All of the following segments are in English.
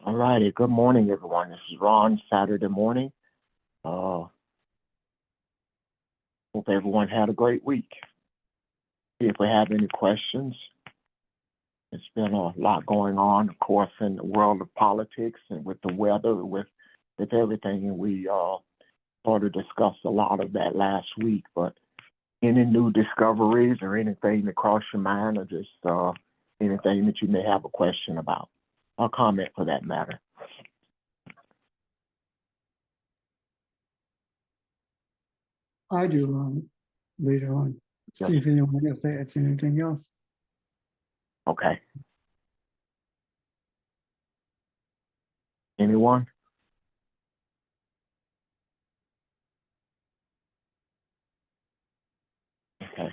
All righty. Good morning, everyone. This is Ron, Saturday morning. Hope everyone had a great week. If we have any questions, it's been a lot going on, of course, in the world of politics and with the weather, with everything. And we sort of discussed a lot of that last week. But any new discoveries or anything that cross your mind, or just anything that you may have a question about, or comment for that matter. I do later on. Yes. See if anyone else adds anything else. Okay. Anyone? Okay.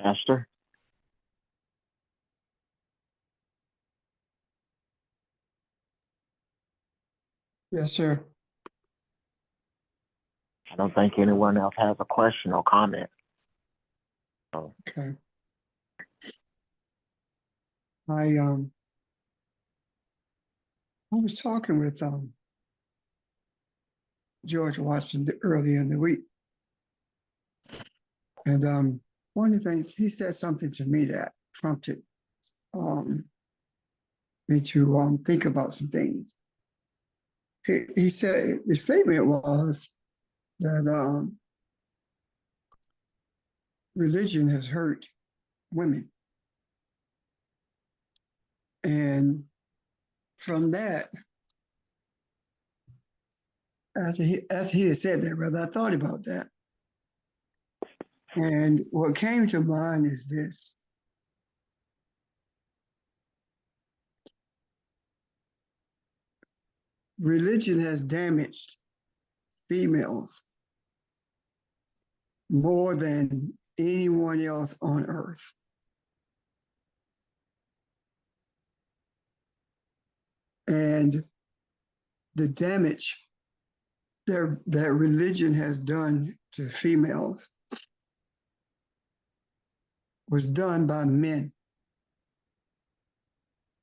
Pastor? Yes, sir. I don't think anyone else has a question or comment. So, Okay. I was talking with George Watson earlier in the week, and one of the things he said something to me that prompted me to think about some things. He said the statement was that religion has hurt women, and from that, after he had said that, brother, I thought about that. And what came to mind is this. Religion has damaged females more than anyone else on earth. And the damage that religion has done to females was done by men.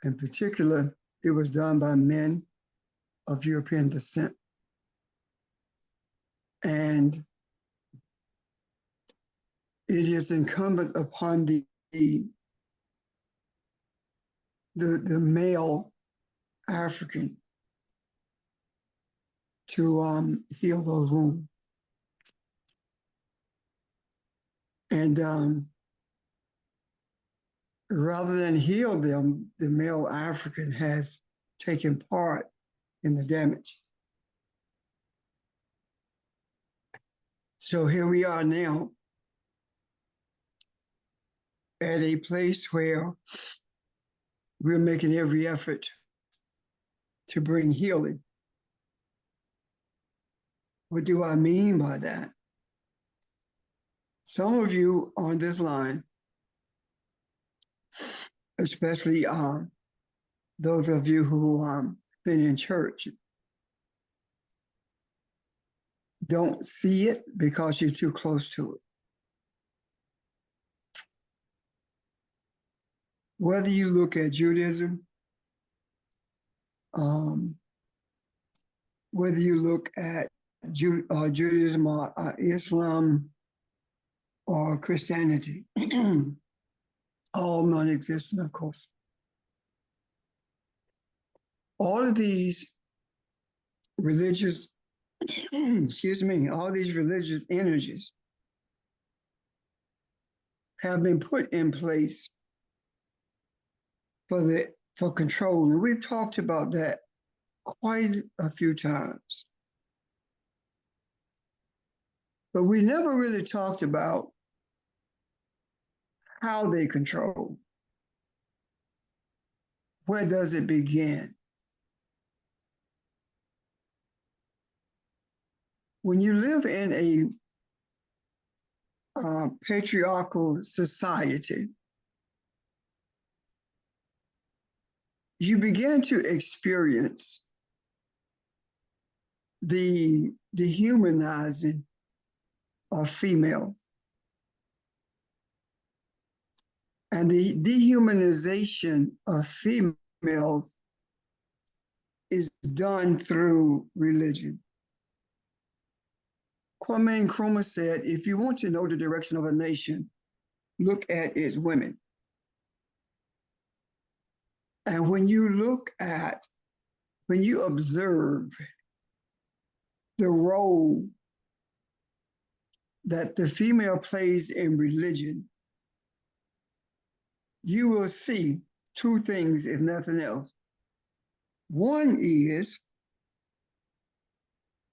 In particular, it was done by men of European descent. And it is incumbent upon the male African to heal those wounds. And rather than heal them, the male African has taken part in the damage. So here we are now at a place where we're making every effort to bring healing. What do I mean by that? Some of you on this line, especially those of you who been in church, don't see it because you're too close to it. Whether you look at Judaism, whether you look at Judaism or Islam or Christianity, all non-existent, of course. All of these religious, excuse me, all these religious energies have been put in place for control. And we've talked about that quite a few times. But we never really talked about how they control. Where does it begin? When you live in a patriarchal society, you begin to experience the dehumanizing of females. And the dehumanization of females females is done through religion. Kwame Nkrumah said, if you want to know the direction of a nation, look at its women. And when you observe the role that the female plays in religion, you will see two things, if nothing else. One is,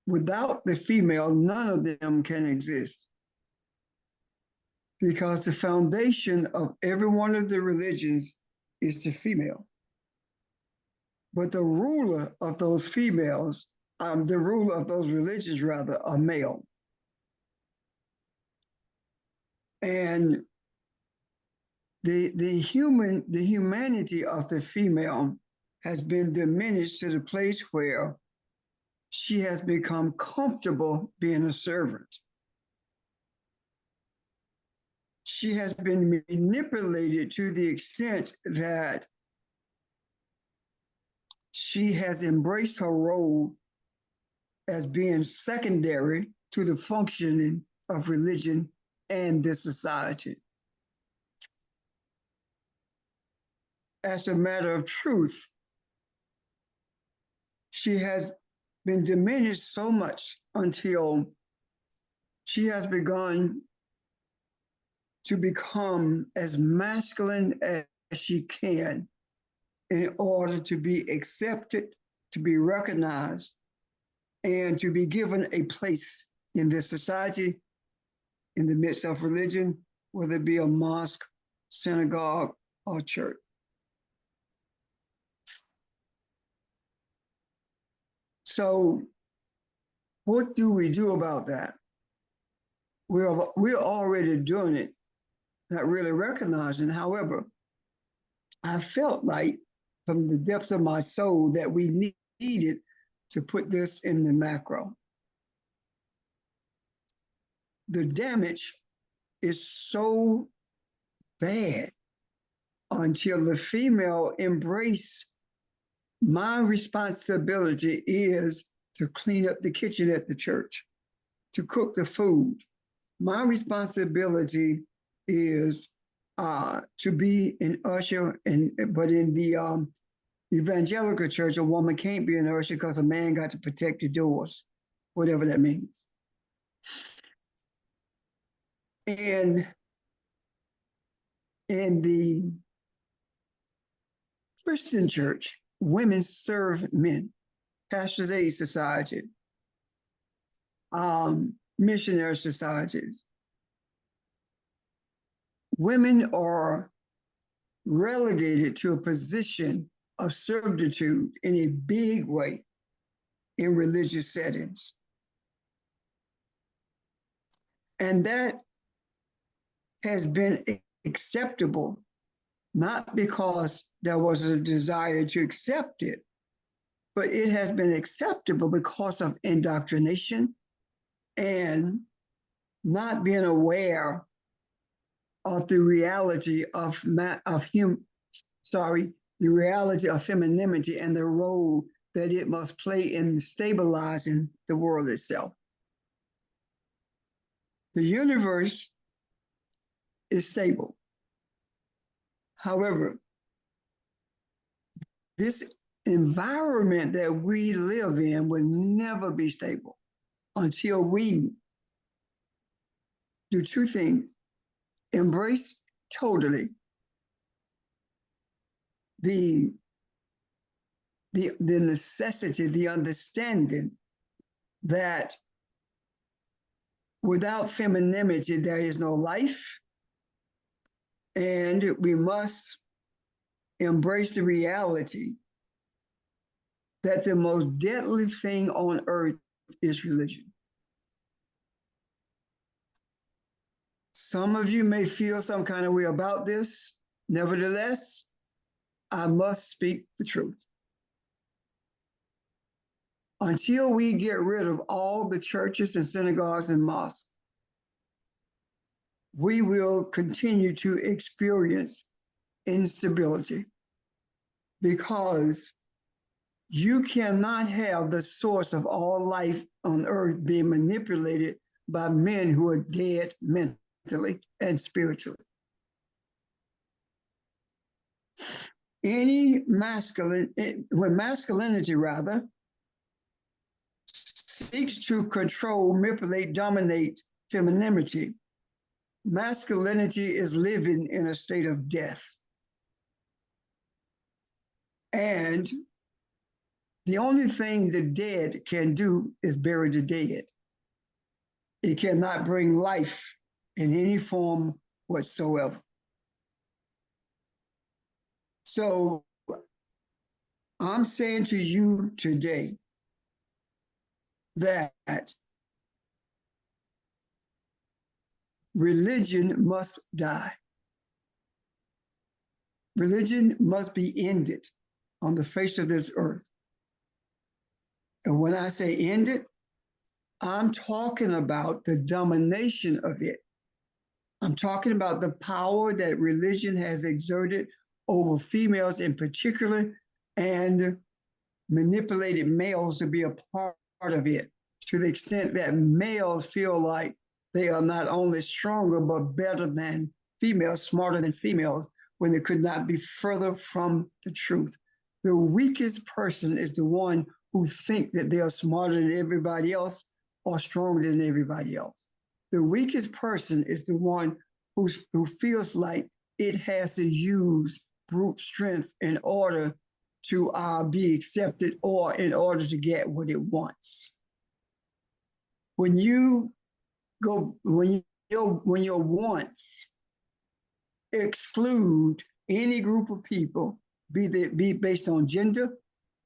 without the female, none of them can exist. Because the foundation of every one of the religions is the female. But the ruler of those females, the ruler of those religions rather, are male. And the humanity of the female has been diminished to the place where she has become comfortable being a servant. She has been manipulated to the extent that she has embraced her role as being secondary to the functioning of religion and this society. As a matter of truth, she has been diminished so much until she has begun to become as masculine as she can in order to be accepted, to be recognized, and to be given a place in this society, in the midst of religion, whether it be a mosque, synagogue, or church. So what do we do about that? We're already doing it, not really recognizing. However, I felt like from the depths of my soul that we needed to put this in the macro. The damage is so bad until the female embrace my responsibility is to clean up the kitchen at the church, to cook the food. My responsibility is to be an usher, but in the evangelical church, a woman can't be an usher because a man got to protect the doors, whatever that means. And in the Christian church, women serve men, Pastor's Aid Society, missionary societies. Women are relegated to a position of servitude in a big way in religious settings. And that has been acceptable, not because there was a desire to accept it, but it has been acceptable because of indoctrination and not being aware of the reality of the reality of femininity and the role that it must play in stabilizing the world itself. The universe is stable. However, this environment that we live in will never be stable until we do two things: embrace totally the necessity, the understanding that without femininity, there is no life. And we must embrace the reality that the most deadly thing on earth is religion. Some of you may feel some kind of way about this. Nevertheless, I must speak the truth. Until we get rid of all the churches and synagogues and mosques, we will continue to experience instability. because you cannot have the source of all life on earth being manipulated by men who are dead mentally and spiritually. When masculinity rather seeks to control, manipulate, dominate femininity, masculinity is living in a state of death. And the only thing the dead can do is bury the dead. It cannot bring life in any form whatsoever. So I'm saying to you today that religion must die. Religion must be ended on the face of this earth. And when I say ended, I'm talking about the domination of it. I'm talking about the power that religion has exerted over females in particular and manipulated males to be a part of it, to the extent that males feel like they are not only stronger, but better than females, smarter than females, when it could not be further from the truth. The weakest person is the one who think that they are smarter than everybody else or stronger than everybody else. The weakest person is the one who feels like it has to use brute strength in order to be accepted or in order to get what it wants. When your wants exclude any group of people, be based on gender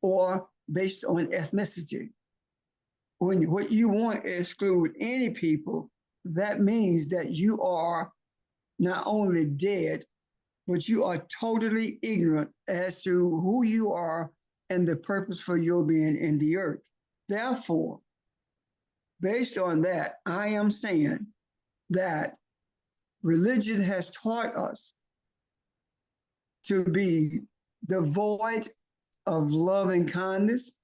or based on ethnicity, when what you want exclude any people, that means that you are not only dead, but you are totally ignorant as to who you are and the purpose for your being in the earth. Therefore, based on that, I am saying that religion has taught us to be devoid of love and kindness.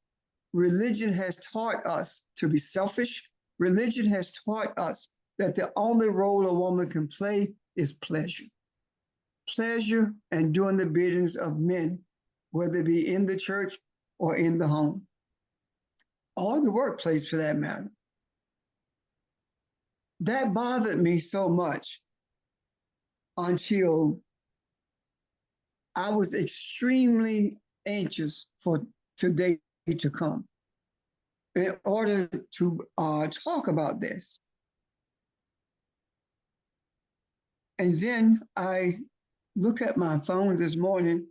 Religion has taught us to be selfish. Religion has taught us that the only role a woman can play is pleasure. Pleasure and doing the biddings of men, whether it be in the church or in the home, or the workplace for that matter. That bothered me so much until I was extremely anxious for today to come in order to talk about this. And then I look at my phone this morning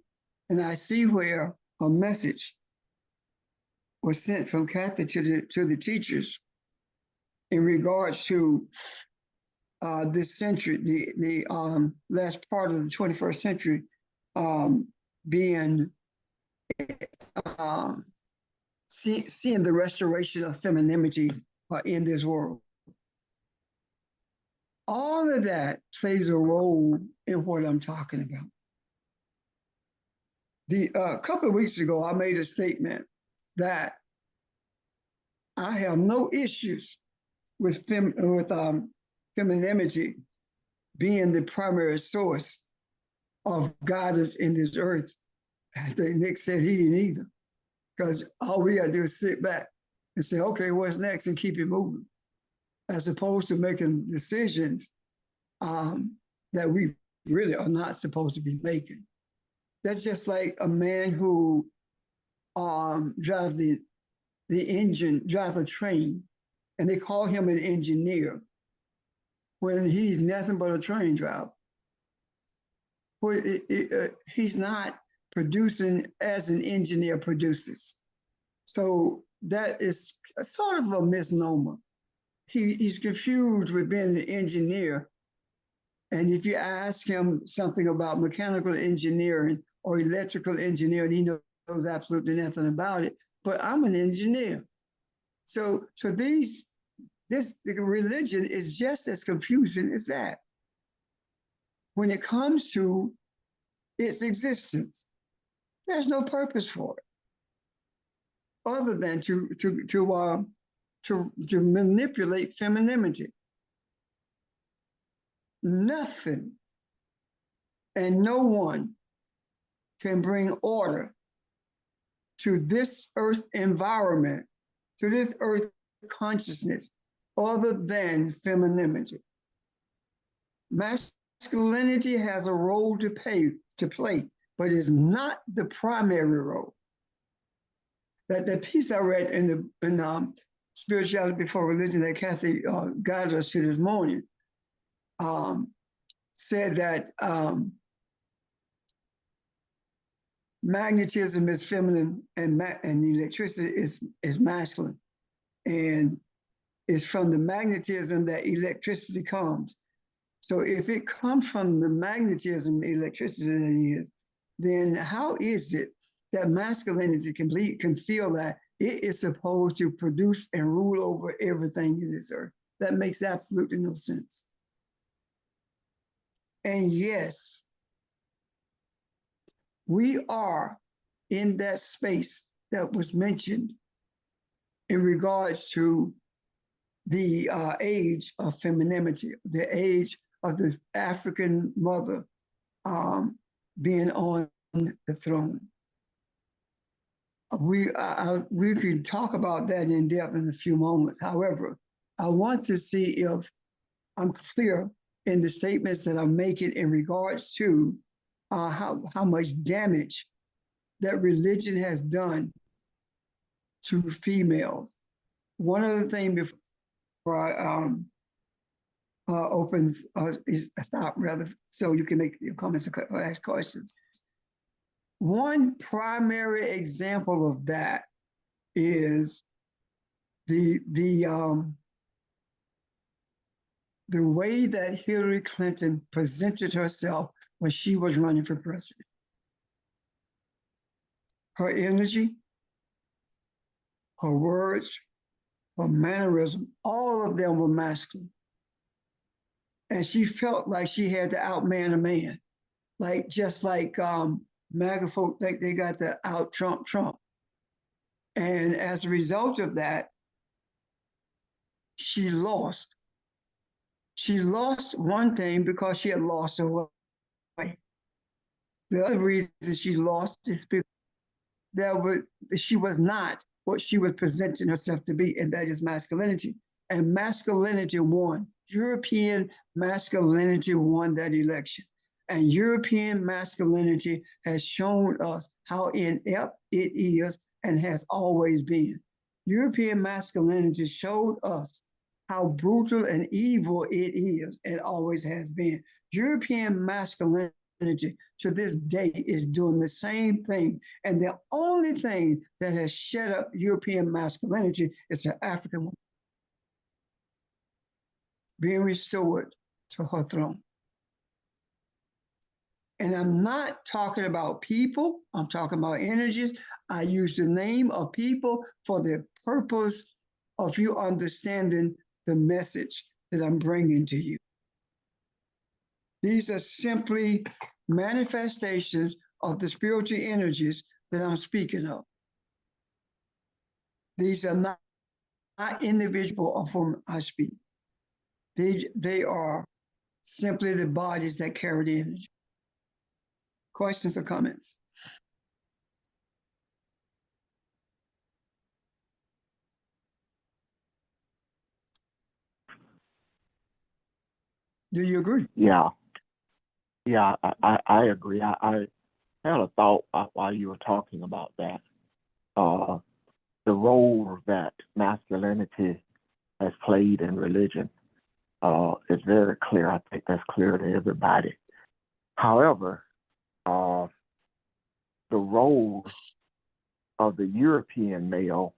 and I see where a message was sent from Kathy to the teachers in regards to this century, the last part of the 21st century, being seeing the restoration of femininity in this world. All of that plays a role in what I'm talking about. A couple of weeks ago, I made a statement that I have no issues with femininity being the primary source of guidance in this earth. I think Nick said he didn't either, because all we got to do is sit back and say, okay, what's next, and keep it moving, as opposed to making decisions that we really are not supposed to be making. That's just like a man who drives the engine, drives a train, and they call him an engineer when he's nothing but a train driver. Well, he's not producing as an engineer produces. So that is sort of a misnomer. He's confused with being an engineer. And if you ask him something about mechanical engineering or electrical engineering, he knows absolutely nothing about it. But I'm an engineer. So the religion is just as confusing as that when it comes to its existence. There's no purpose for it other than to manipulate femininity. Nothing and no one can bring order to this earth environment, to this earth consciousness, other than femininity. Masculinity has a role to play, but is not the primary role. That piece I read in Spirituality Before Religion that Kathy guided us to this morning said that magnetism is feminine and electricity is masculine, and it's from the magnetism that electricity comes. So if it comes from the magnetism, electricity that is, then how is it that masculinity can feel that it is supposed to produce and rule over everything in this earth? That makes absolutely no sense. And yes, we are in that space that was mentioned in regards to the age of femininity, the age of the African mother being on the throne. We can talk about that in depth in a few moments. However, I want to see if I'm clear in the statements that I'm making in regards to how much damage that religion has done to females. One other thing before I open is stop rather, so you can make your comments or ask questions. One primary example of that is the way that Hillary Clinton presented herself when she was running for president. Her energy, her words, her mannerism, all of them were masculine. And she felt like she had to outman a man, just like MAGA folk think they got to out Trump. And as a result of that, she lost. She lost one thing because she had lost her way. The other reason she lost is because she was not what she was presenting herself to be, and that is masculinity. And masculinity won. European masculinity won that election. And European masculinity has shown us how inept it is and has always been. European masculinity showed us how brutal and evil it is and always has been. European masculinity to this day is doing the same thing. And the only thing that has shut up European masculinity is the African woman being restored to her throne. And I'm not talking about people, I'm talking about energies. I use the name of people for the purpose of you understanding the message that I'm bringing to you. These are simply manifestations of the spiritual energies that I'm speaking of. These are not individual of whom I speak. They are simply the bodies that carry the energy. Questions or comments? Do you agree? Yeah, I agree. I had a thought while you were talking about that. The role that masculinity has played in religion is very clear. I think that's clear to everybody. However, the roles of the European male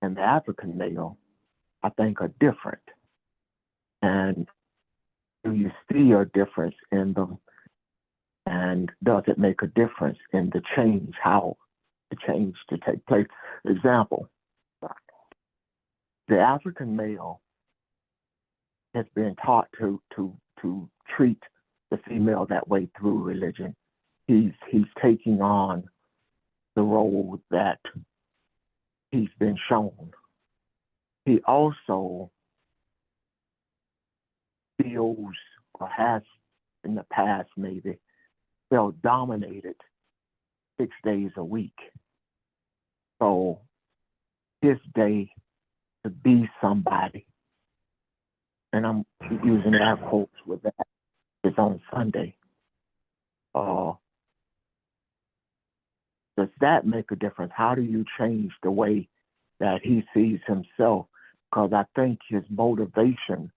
and the African male, I think, are different. And do you see a difference in them? And does it make a difference in the change, how the change to take place? Example, the African male has been taught to treat the female that way through religion. He's taking on the role that he's been shown. He also feels, or has in the past maybe, felt dominated 6 days a week. So his day to be somebody, and I'm using air quotes with that, is on Sunday. Does that make a difference? How do you change the way that he sees himself? Because I think his motivation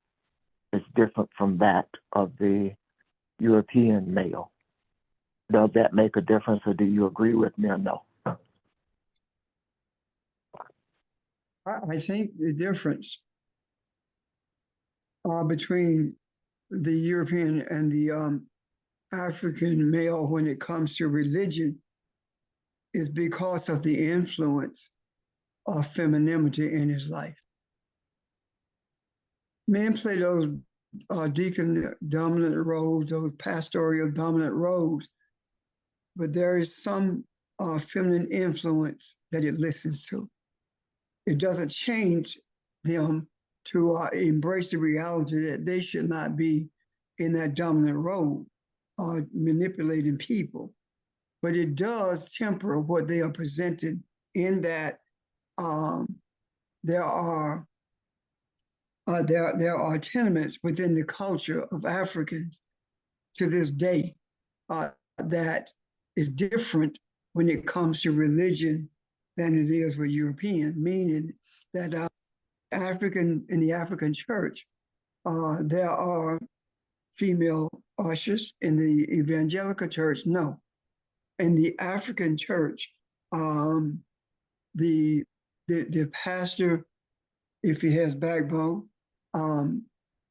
is different from that of the European male. Does that make a difference, or do you agree with me or no? I think the difference between the European and the African male when it comes to religion is because of the influence of femininity in his life. Men play those deacon dominant roles, those pastoral dominant roles, but there is some feminine influence that it listens to. It doesn't change them to embrace the reality that they should not be in that dominant role, manipulating people. But it does temper what they are presented in that there are tenements within the culture of Africans to this day that is different when it comes to religion than it is with European, meaning that in the African church, there are female ushers. In the evangelical church, no. In the African church, the pastor, if he has backbone,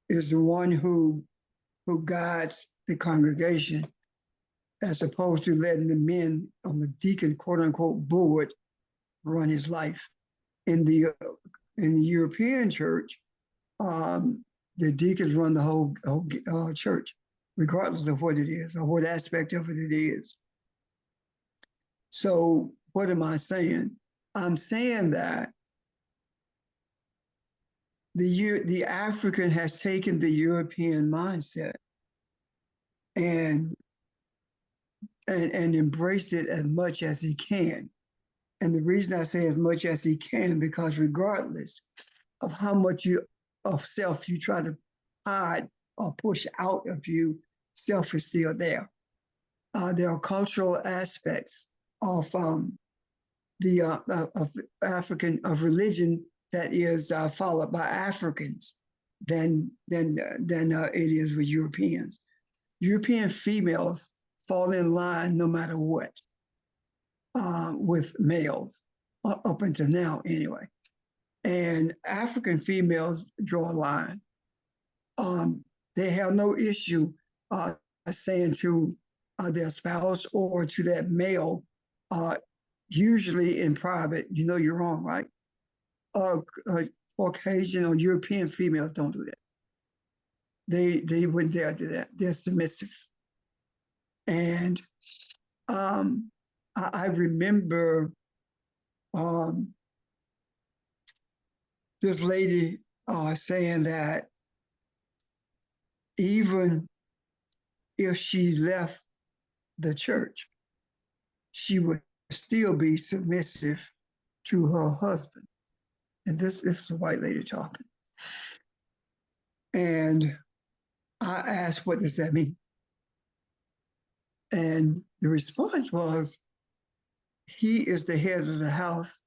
is the one who guides the congregation, as opposed to letting the men on the deacon, quote unquote, board run his life. In the European church, the deacons run the whole church, regardless of what it is or what aspect of it is. So what am I saying? I'm saying that the African has taken the European mindset and embraced it as much as he can. And the reason I say as much as he can, because regardless of how much of self you try to hide or push out of you, self is still there. There are cultural aspects of of religion that is followed by Africans than it is with Europeans. European females fall in line no matter what with males, up until now anyway. And African females draw a line. They have no issue saying to their spouse or to that male, usually in private, you know you're wrong, right? Caucasian or European females don't do that. They wouldn't dare do that. They're submissive. And I remember this lady saying that even if she left the church, she would still be submissive to her husband. And this is a white lady talking. And I asked, what does that mean? And the response was, he is the head of the house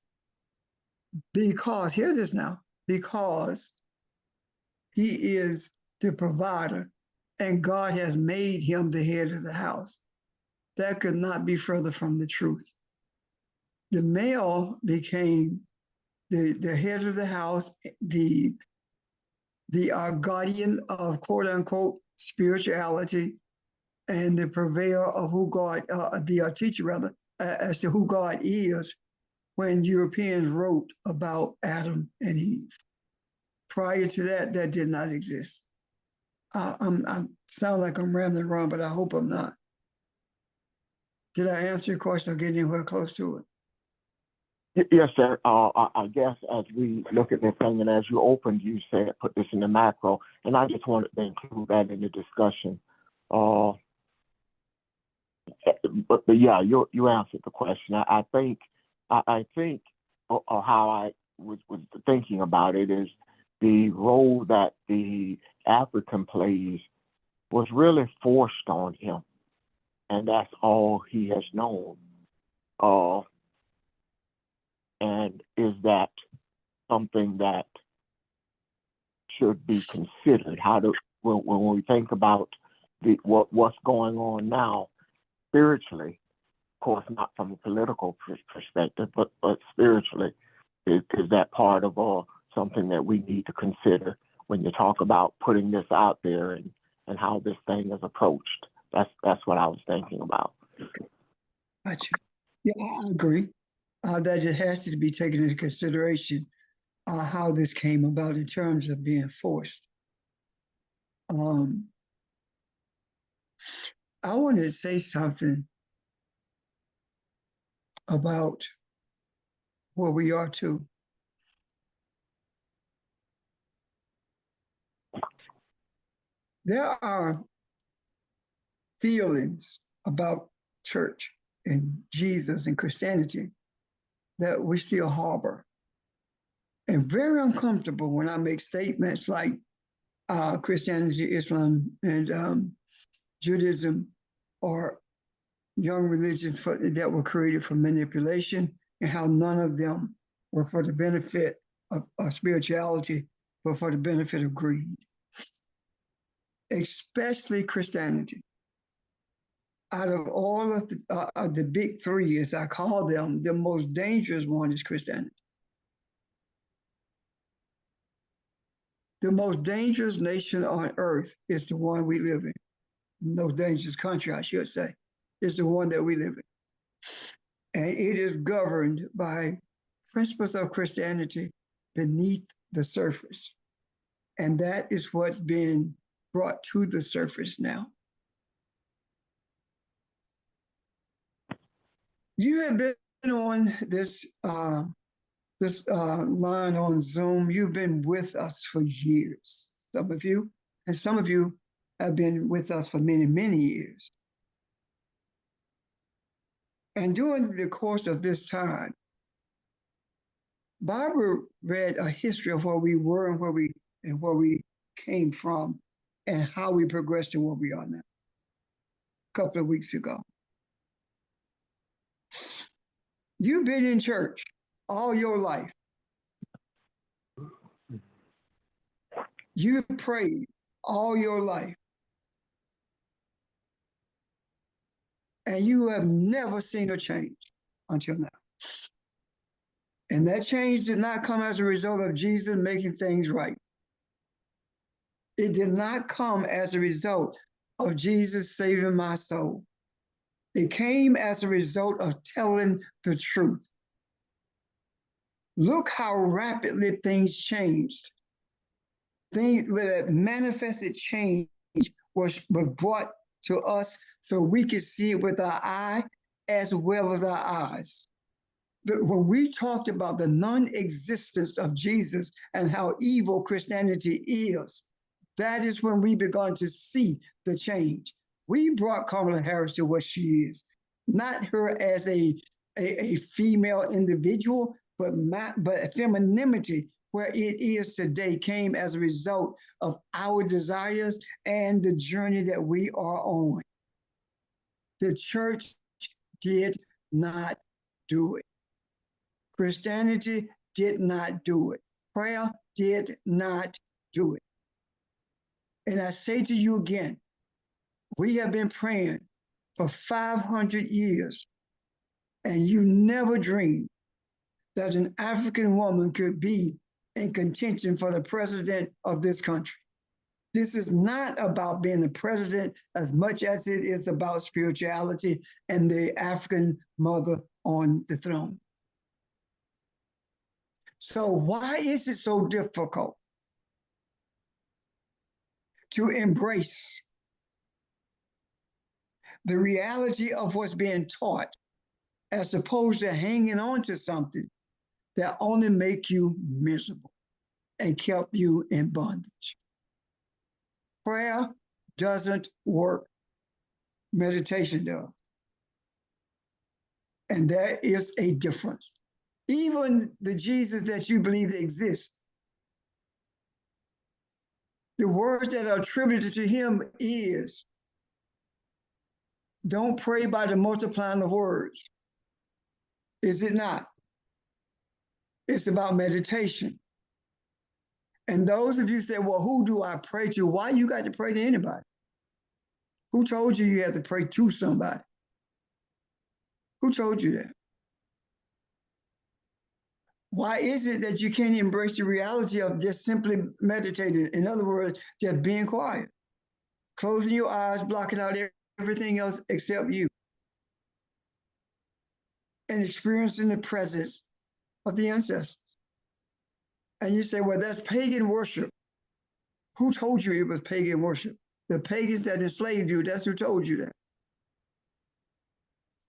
because, hear this now, because he is the provider and God has made him the head of the house. That could not be further from the truth. The male became the head of the house, the guardian of quote unquote spirituality, and the purveyor of who God, the teacher rather, as to who God is, when Europeans wrote about Adam and Eve. Prior to that, that did not exist. I sound like I'm rambling around, but I hope I'm not. Did I answer your question or get anywhere close to it? Yes, sir. I guess as we look at this thing, and as you opened, you said put this in the macro, and I just wanted to include that in the discussion. Uh, but yeah, you answered the question. I think, or how I was thinking about it is the role that the African plays was really forced on him, and that's all he has known. Uh, and is that something that should be considered? How do when we think about what's going on now spiritually, of course, not from a political perspective, but spiritually, is that part of something that we need to consider when you talk about putting this out there and how this thing is approached? That's what I was thinking about. Gotcha. Yeah, I agree. That it has to be taken into consideration how this came about in terms of being forced. Um, I wanted to say something about where we are too. There are feelings about church and Jesus and Christianity that we still harbor. And very uncomfortable when I make statements like Christianity, Islam, and Judaism are young religions that were created for manipulation, and how none of them were for the benefit of spirituality, but for the benefit of greed, especially Christianity. Out of all of the big three, as I call them, the most dangerous one is Christianity. The most dangerous nation on earth is the one we live in. The most dangerous country, I should say, is the one that we live in. And it is governed by principles of Christianity beneath the surface. And that is what's being brought to the surface now. You have been on this line on Zoom. You've been with us for years, some of you, and some of you have been with us for many, many years. And during the course of this time, Barbara read a history of where we were and where we came from and how we progressed to where we are now. A couple of weeks ago. You've been in church all your life. You prayed all your life. And you have never seen a change until now. And that change did not come as a result of Jesus making things right. It did not come as a result of Jesus saving my soul. It came as a result of telling the truth. Look how rapidly things changed. Things that manifested change was brought to us so we could see it with our eye as well as our eyes. When we talked about the non-existence of Jesus and how evil Christianity is, that is when we began to see the change. We brought Kamala Harris to what she is, not her as a female individual, but femininity, where it is today, came as a result of our desires and the journey that we are on. The church did not do it. Christianity did not do it. Prayer did not do it. And I say to you again, we have been praying for 500 years, and you never dreamed that an African woman could be in contention for the president of this country. This is not about being the president as much as it is about spirituality and the African mother on the throne. So why is it so difficult to embrace the reality of what's being taught as opposed to hanging on to something that only make you miserable and kept you in bondage. Prayer doesn't work. Meditation does. And there is a difference. Even the Jesus that you believe exists, the words that are attributed to him is, don't pray by the multiplying of words. Is it not? It's about meditation. And those of you say, well, who do I pray to? Why you got to pray to anybody? Who told you you had to pray to somebody? Who told you that? Why is it that you can't embrace the reality of just simply meditating? In other words, just being quiet, closing your eyes, blocking out everything else except you, and experiencing the presence of the ancestors. And you say, well, that's pagan worship. Who told you it was pagan worship? The pagans that enslaved you, that's who told you that.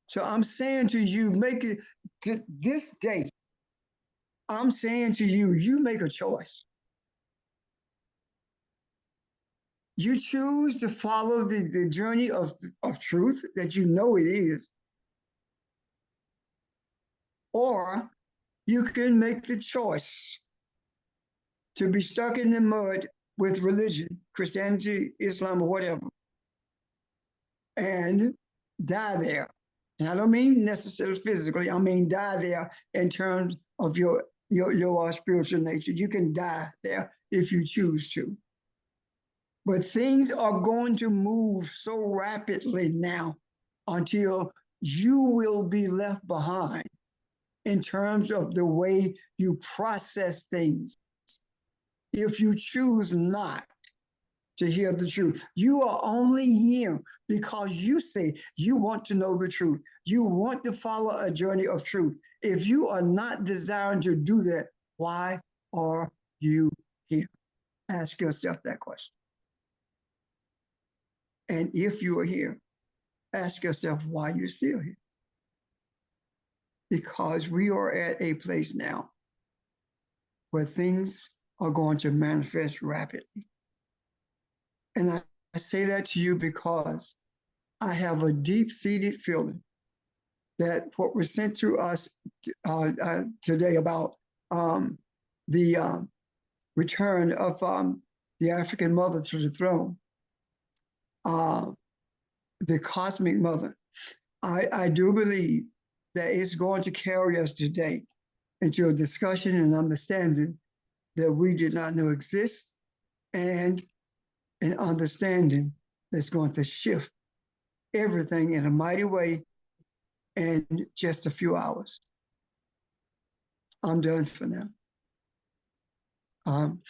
So I'm saying to you, make it to this day, I'm saying to you, you make a choice. You choose to follow the journey of truth that you know it is. Or you can make the choice to be stuck in the mud with religion, Christianity, Islam, or whatever, and die there. And I don't mean necessarily physically, I mean die there in terms of your spiritual nature. You can die there if you choose to. But things are going to move so rapidly now until you will be left behind in terms of the way you process things if you choose not to hear the truth. You are only here because you say you want to know the truth. You want to follow a journey of truth. If you are not desiring to do that, why are you here? Ask yourself that question. And if you are here, ask yourself why you're still here. Because we are at a place now where things are going to manifest rapidly. And I say that to you because I have a deep-seated feeling that what was sent to us today about the return of the African mother to the throne, the cosmic mother, I do believe that it's going to carry us today into a discussion and understanding that we did not know exist, and an understanding that's going to shift everything in a mighty way in just a few hours. I'm done for now. I'm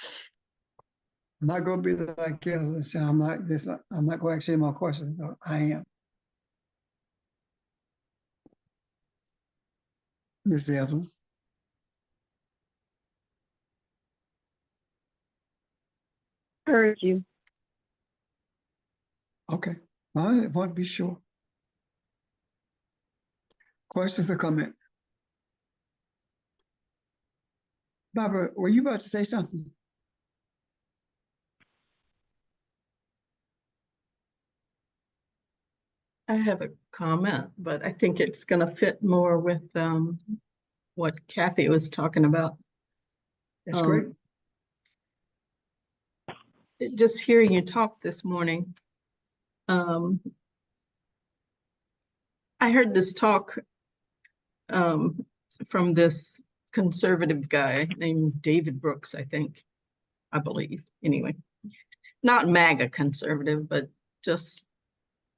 not going to be like Kelly and say I'm not going to ask any more questions. No, I am. Miss Evelyn. Heard you. Okay. I want to be sure. Questions or comments? Barbara, were you about to say something? I have a comment, but I think it's going to fit more with what Kathy was talking about. That's great. Just hearing you talk this morning, I heard this talk from this conservative guy named David Brooks, I believe, anyway. Not MAGA conservative, but just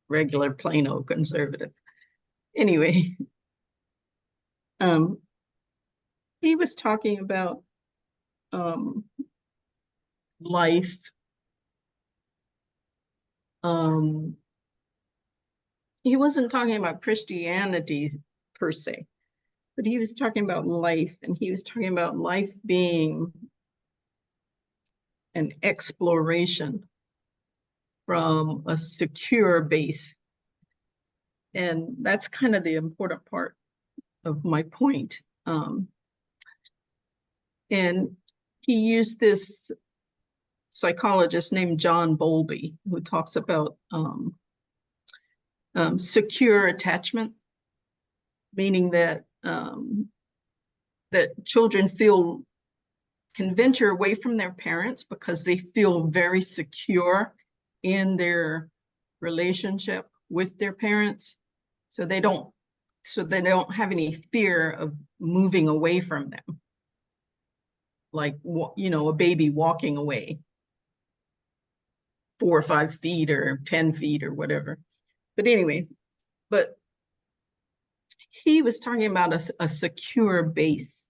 regular plain old conservative. Anyway, he was talking about life. He wasn't talking about Christianity per se, but he was talking about life, and he was talking about life being an exploration from a secure base. And that's kind of the important part of my point. And he used this psychologist named John Bowlby, who talks about secure attachment, meaning that that children can venture away from their parents because they feel very secure in their relationship with their parents. So they don't have any fear of moving away from them. Like, you know, a baby walking away 4 or 5 feet or 10 feet or whatever. But anyway, but he was talking about a secure base.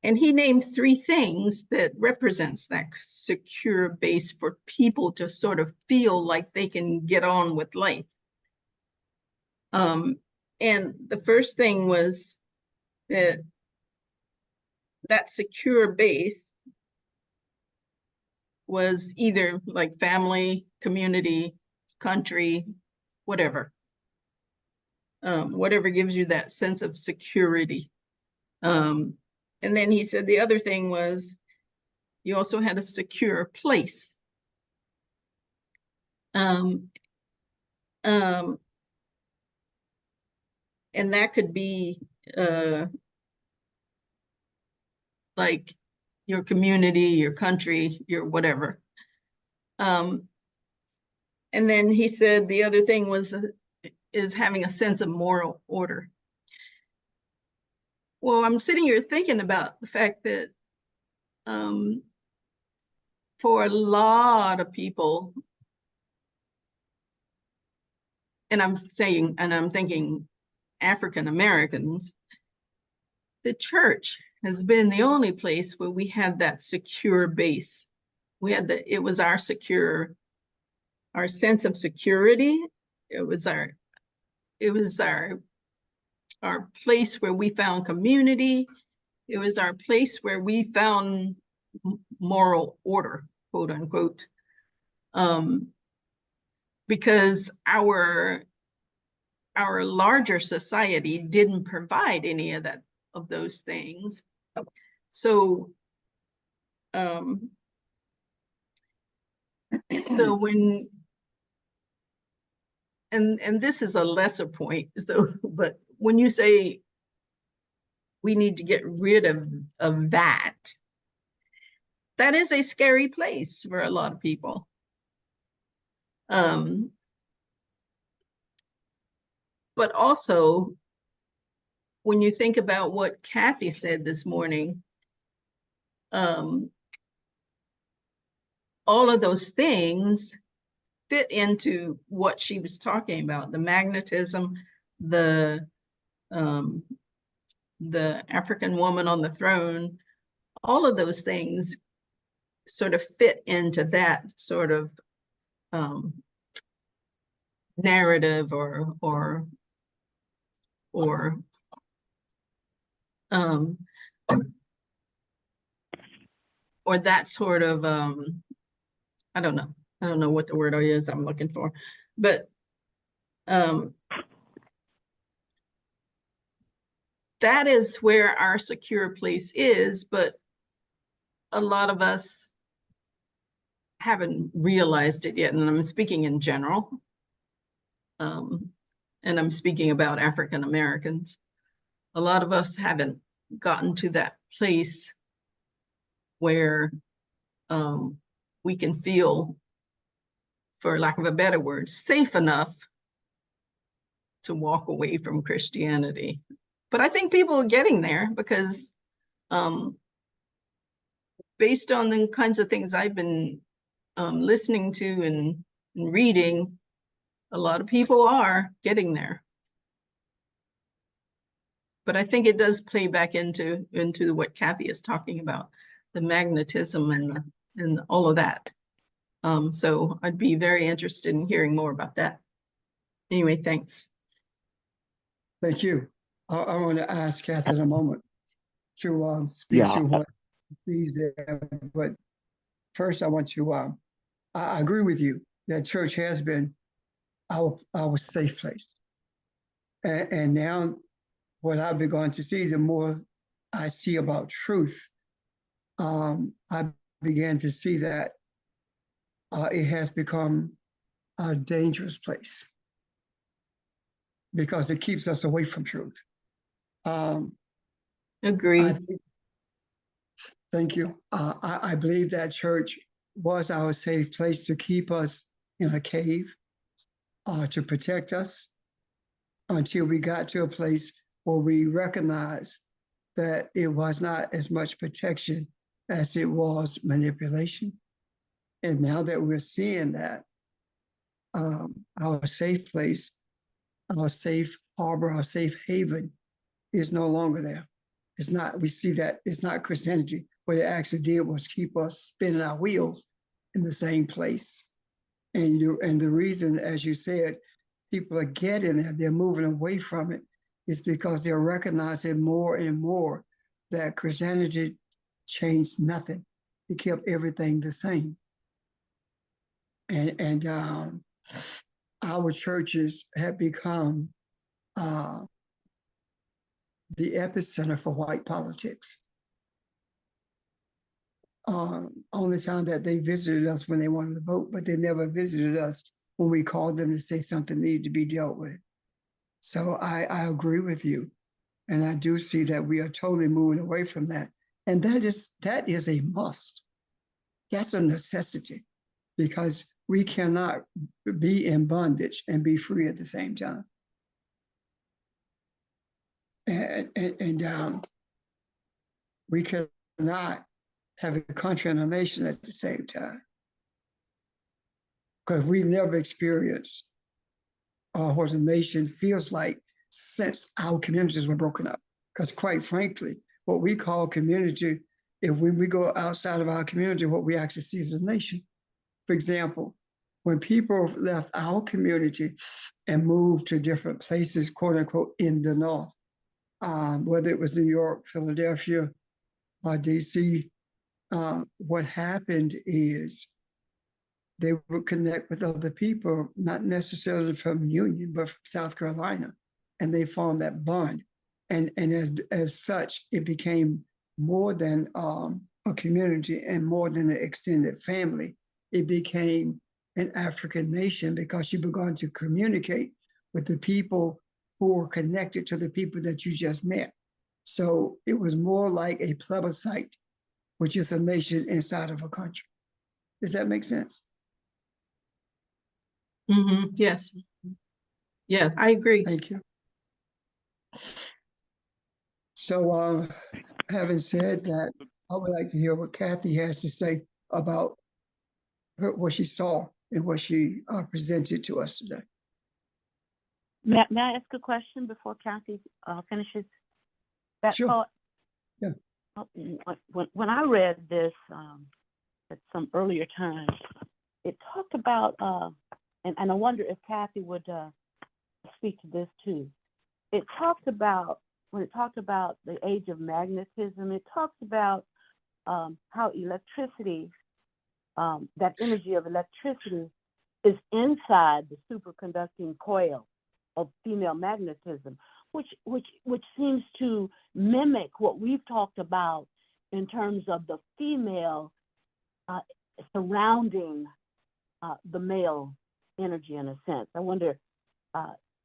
And he named 3 things that represents that secure base for people to sort of feel like they can get on with life. And the first thing was that secure base was either like family, community, country, whatever. Whatever gives you that sense of security. And then he said the other thing was you also had a secure place. And that could be like your community, your country, your whatever. And then he said the other thing is having a sense of moral order. Well, I'm sitting here thinking about the fact that for a lot of people, and I'm thinking African Americans, the church has been the only place where we had that secure base. It was our sense of security. It was our place where we found community. It was our place where we found moral order, quote unquote. Because our larger society didn't provide any of those things. So so when and this is a lesser point, so but when you say we need to get rid of that is a scary place for a lot of people. But also, when you think about what Kathy said this morning, all of those things fit into what she was talking about: the magnetism, the African woman on the throne. All of those things sort of fit into that sort of narrative or that sort of I don't know what the word is I'm looking for, but that is where our secure place is, but a lot of us haven't realized it yet. And I'm speaking in general. And I'm speaking about African Americans. A lot of us haven't gotten to that place where we can feel, for lack of a better word, safe enough to walk away from Christianity. But I think people are getting there because based on the kinds of things I've been listening to and reading, a lot of people are getting there. But I think it does play back into what Kathy is talking about, the magnetism and all of that. So I'd be very interested in hearing more about that. Anyway, thanks. Thank you. I want to ask Kathy in a moment to speak to what she's there. But first, I want to, I agree with you that church has been our safe place. And now what I've begun to see, the more I see about truth, I began to see that it has become a dangerous place because it keeps us away from truth. I Agreed. think, thank you. I believe that church was our safe place to keep us in a cave, to protect us until we got to a place where we recognized that it was not as much protection as it was manipulation. And now that we're seeing that, our safe place, our safe harbor, our safe haven is no longer there. It's not, we see that it's not Christianity. What it actually did was keep us spinning our wheels in the same place. And the reason, as you said, people are getting it, they're moving away from it, is because they're recognizing more and more that Christianity changed nothing. It kept everything the same. And our churches have become the epicenter for white politics. Only time that they visited us when they wanted to vote, but they never visited us when we called them to say something needed to be dealt with. So I agree with you. And I do see that we are totally moving away from that. And that is a must. That's a necessity, because we cannot be in bondage and be free at the same time. And we cannot have a country and a nation at the same time, because we never experienced what a nation feels like since our communities were broken up. Because quite frankly, what we call community, if we go outside of our community, what we actually see is a nation. For example, when people left our community and moved to different places, quote unquote, in the North, whether it was New York, Philadelphia, or DC, what happened is they would connect with other people, not necessarily from Union, but from South Carolina, and they formed that bond. And as such, it became more than a community and more than an extended family. It became an African nation, because you began to communicate with the people who were connected to the people that you just met. So it was more like a plebiscite, which is a nation inside of a country. Does that make sense? Mm-hmm. Yes. Yeah, I agree. Thank you. So having said that, I would like to hear what Kathy has to say about what she saw and what she presented to us today. May I ask a question before Kathy finishes that Sure. thought? Yeah. When I read this at some earlier time, it talked about, and I wonder if Kathy would speak to this too. It talked about, when it talked about the age of magnetism, it talks about how electricity, that energy of electricity is inside the superconducting coil of female magnetism, which seems to mimic what we've talked about in terms of the female surrounding the male energy, in a sense. I wonder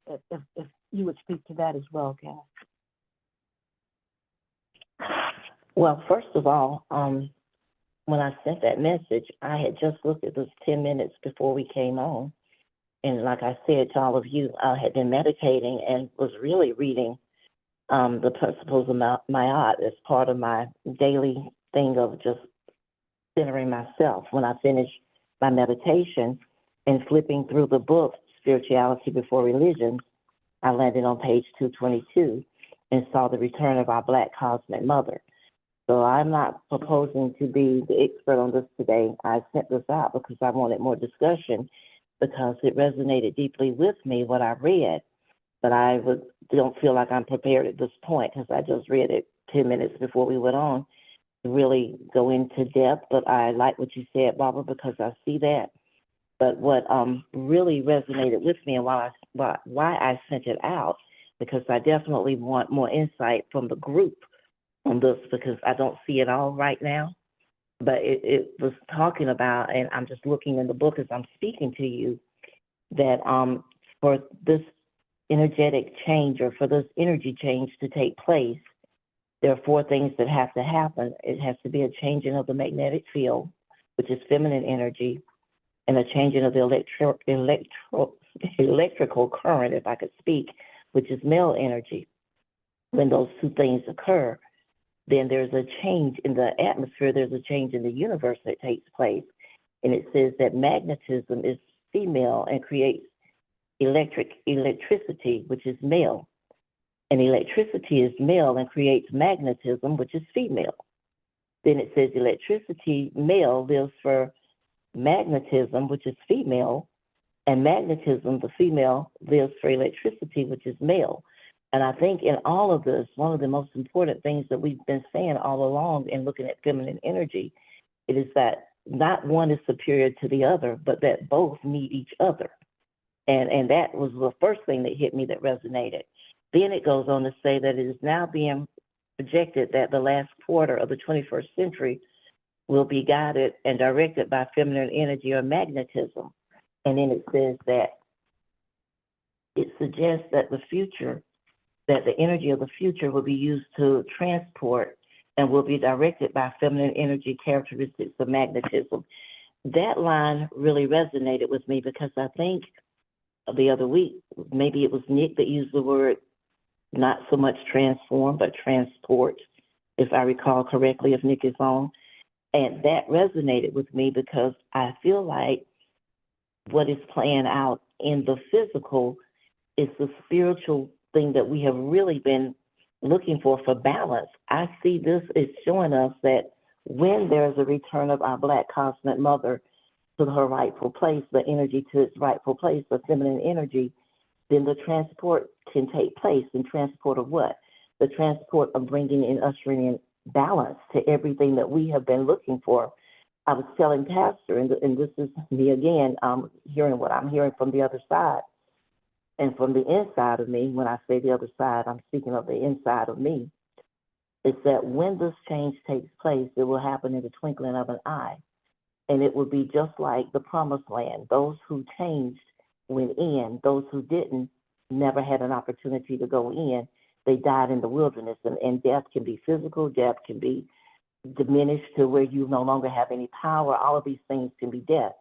if you would speak to that as well, Cass. Well, first of all, when I sent that message, I had just looked at this 10 minutes before we came on. And like I said to all of you, I had been meditating and was really reading the principles of my art as part of my daily thing of just centering myself. When I finished my meditation and flipping through the book, Spirituality Before Religion, I landed on page 222 and saw the return of our Black Cosmic Mother. So I'm not proposing to be the expert on this today. I sent this out because I wanted more discussion, because it resonated deeply with me, what I read. But I don't feel like I'm prepared at this point, because I just read it 10 minutes before we went on to really go into depth. But I like what you said, Barbara, because I see that. But what really resonated with me, and why I sent it out, because I definitely want more insight from the group on this because I don't see it all right now. But it was talking about, and I'm just looking in the book as I'm speaking to you, that for this energetic change or for this energy change to take place, there are four things that have to happen. It has to be a changing of the magnetic field, which is feminine energy, and a changing of the electrical current, if I could speak, which is male energy. When those two things occur, then there's a change in the atmosphere, there's a change in the universe that takes place. And it says that magnetism is female and creates electricity, which is male. And electricity is male and creates magnetism, which is female. Then it says electricity, male, lives for magnetism, which is female, and magnetism, the female, lives for electricity, which is male. And I think in all of this, one of the most important things that we've been saying all along in looking at feminine energy, it is that not one is superior to the other, but that both need each other. And that was the first thing that hit me that resonated. Then it goes on to say that it is now being projected that the last quarter of the 21st century will be guided and directed by feminine energy or magnetism. And then it says that it suggests that the future, that the energy of the future will be used to transport and will be directed by feminine energy characteristics of magnetism. That line really resonated with me because I think the other week, maybe it was Nick that used the word not so much transform, but transport, if I recall correctly, if Nick is on. And that resonated with me because I feel like what is playing out in the physical is the spiritual thing that we have really been looking for balance. I see this as showing us that when there's a return of our Black cosmic mother to her rightful place, the energy to its rightful place, the feminine energy, then the transport can take place. And transport of what? The transport of bringing and ushering in balance to everything that we have been looking for. I was telling Pastor, and this is me again, hearing what I'm hearing from the other side and from the inside of me. When I say the other side, I'm speaking of the inside of me. Is that when this change takes place, it will happen in the twinkling of an eye. And it will be just like the promised land. Those who changed went in. Those who didn't never had an opportunity to go in. They died in the wilderness. And death can be physical. Death can be diminished to where you no longer have any power. All of these things can be death.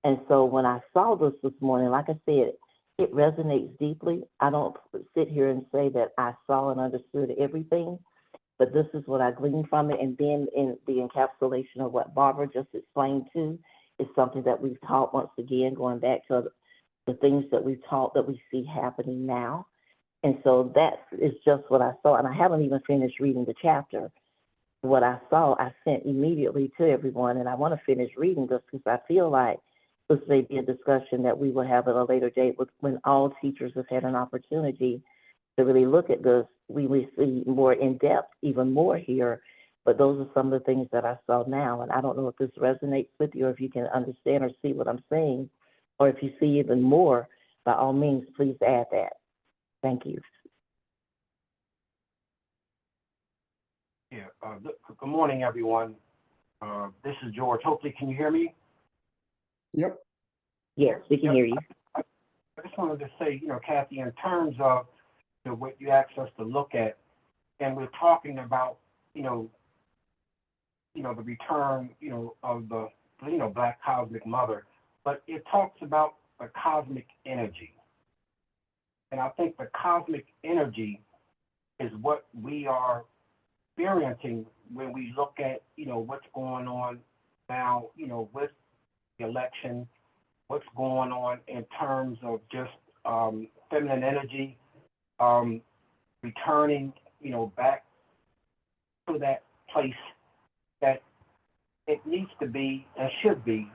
And so when I saw this morning, like I said, it resonates deeply. I don't sit here and say that I saw and understood everything, but this is what I gleaned from it. And then in the encapsulation of what Barbara just explained too, is something that we've taught once again, going back to the things that we've taught that we see happening now. And so that is just what I saw. And I haven't even finished reading the chapter. What I saw, I sent immediately to everyone. And I want to finish reading this because I feel like this may be a discussion that we will have at a later date when all teachers have had an opportunity to really look at this. We will see more in depth, even more here. But those are some of the things that I saw now. And I don't know if this resonates with you or if you can understand or see what I'm saying. Or if you see even more, by all means, please add that. Thank you. Yeah. Good morning, everyone. This is George. Hopefully, can you hear me? Yep. Yes, we can hear you. I just wanted to say, Kathy, in terms of what you asked us to look at, and we're talking about, the return, of the, Black cosmic mother, but it talks about the cosmic energy. And I think the cosmic energy is what we are experiencing when we look at, what's going on now, with the election, what's going on in terms of just feminine energy, returning, back to that place that it needs to be and should be.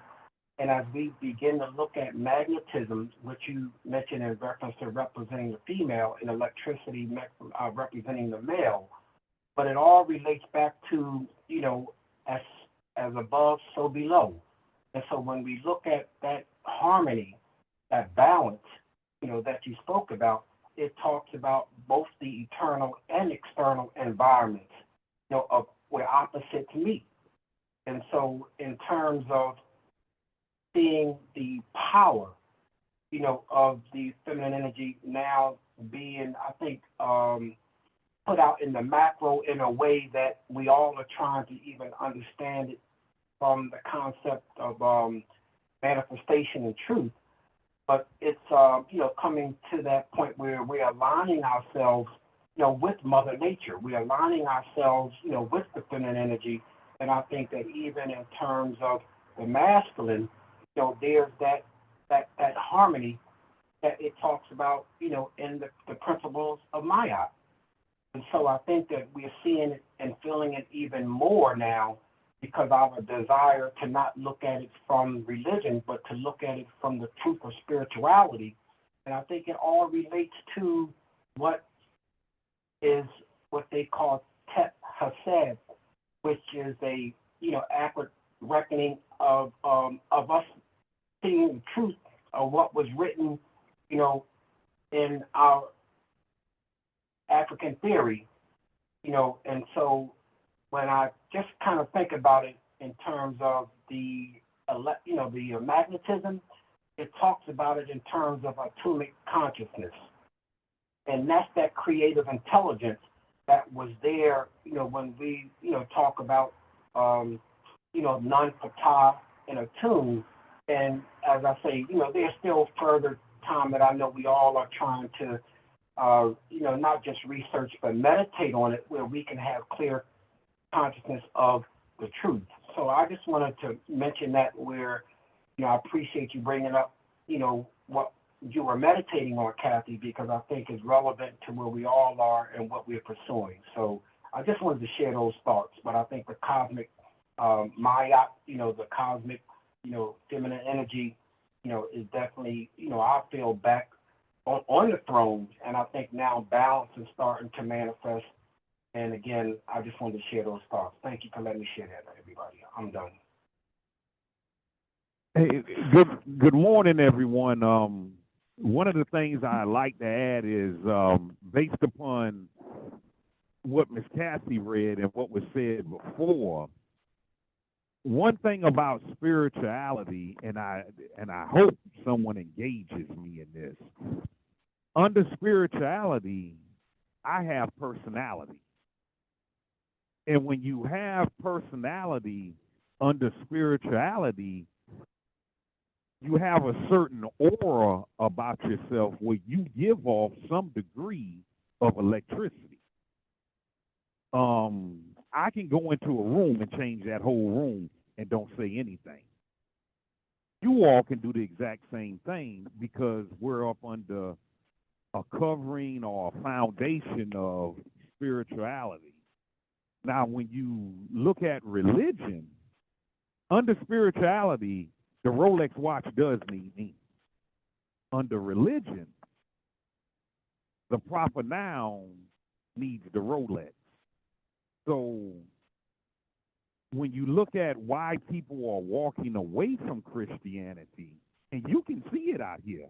And as we begin to look at magnetism, which you mentioned in reference to representing the female, and electricity representing the male, but it all relates back to, as above, so below. And so when we look at that harmony, that balance, that you spoke about, it talks about both the eternal and external environments. of where opposites meet. And so, in terms of seeing the power, of the feminine energy now being, I think, put out in the macro in a way that we all are trying to even understand it from the concept of manifestation and truth. But it's, coming to that point where we're aligning ourselves, with Mother Nature. We're aligning ourselves, with the feminine energy. And I think that even in terms of the masculine, there's that harmony that it talks about, in the principles of Maya. And so I think that we're seeing it and feeling it even more now because of our desire to not look at it from religion, but to look at it from the truth of spirituality. And I think it all relates to what they call Tet Hased, which is a, accurate reckoning of us seeing the truth of what was written, in our African theory, and so when I just kind of think about it in terms of the magnetism, it talks about it in terms of atomic consciousness, and that's that creative intelligence that was there, when we, talk about, non-fatah and attune. And as I say, there's still further time that I know we all are trying to, not just research, but meditate on it where we can have clear consciousness of the truth. So I just wanted to mention that where, I appreciate you bringing up, what you were meditating on, Kathy, because I think is relevant to where we all are and what we're pursuing. So I just wanted to share those thoughts. But I think the cosmic Maya, the cosmic, feminine energy, is definitely, I feel back on the throne, and I think now balance is starting to manifest. And again, I just wanted to share those thoughts. Thank you for letting me share that, everybody. I'm done. Hey, good morning, everyone. One of the things I like to add is based upon what Miss Cassie read and what was said before. One thing about spirituality, and I hope someone engages me in this. Under spirituality, I have personality. And when you have personality under spirituality, you have a certain aura about yourself where you give off some degree of electricity. I can go into a room and change that whole room and don't say anything. You all can do the exact same thing because we're up under a covering or a foundation of spirituality. Now, when you look at religion, under spirituality, the Rolex watch does need ink. Under religion, the proper noun needs the Rolex. So when you look at why people are walking away from Christianity, and you can see it out here,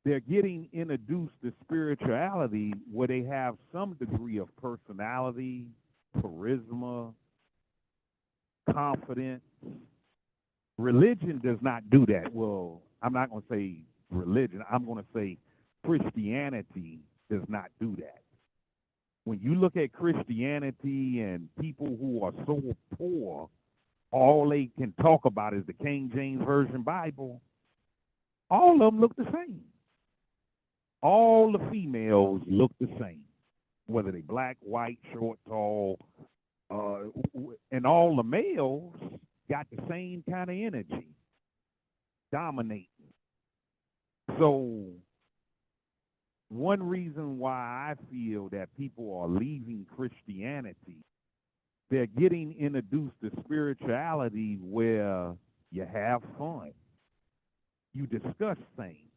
they're getting introduced to spirituality where they have some degree of personality, charisma, confidence. Religion does not do that. Well, I'm not going to say religion. I'm going to say Christianity does not do that. When you look at Christianity and people who are so poor, all they can talk about is the King James Version Bible, all of them look the same. All the females look the same, whether they black, white, short, tall, and all the males got the same kind of energy, dominating. So one reason why I feel that people are leaving Christianity, they're getting introduced to spirituality where you have fun, you discuss things.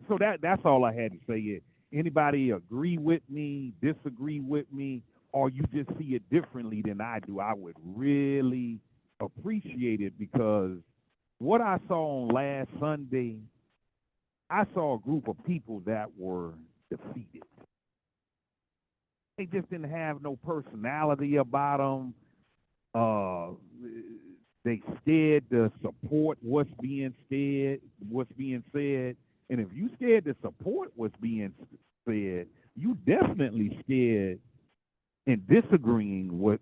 So that's all I had to say. Anybody agree with me, disagree with me, or you just see it differently than I do, I would really appreciate it, because what I saw on last Sunday, I saw a group of people that were defeated. They just didn't have no personality about them. They scared to support what's being said. And if you scared to support what's being said, you definitely scared and disagreeing with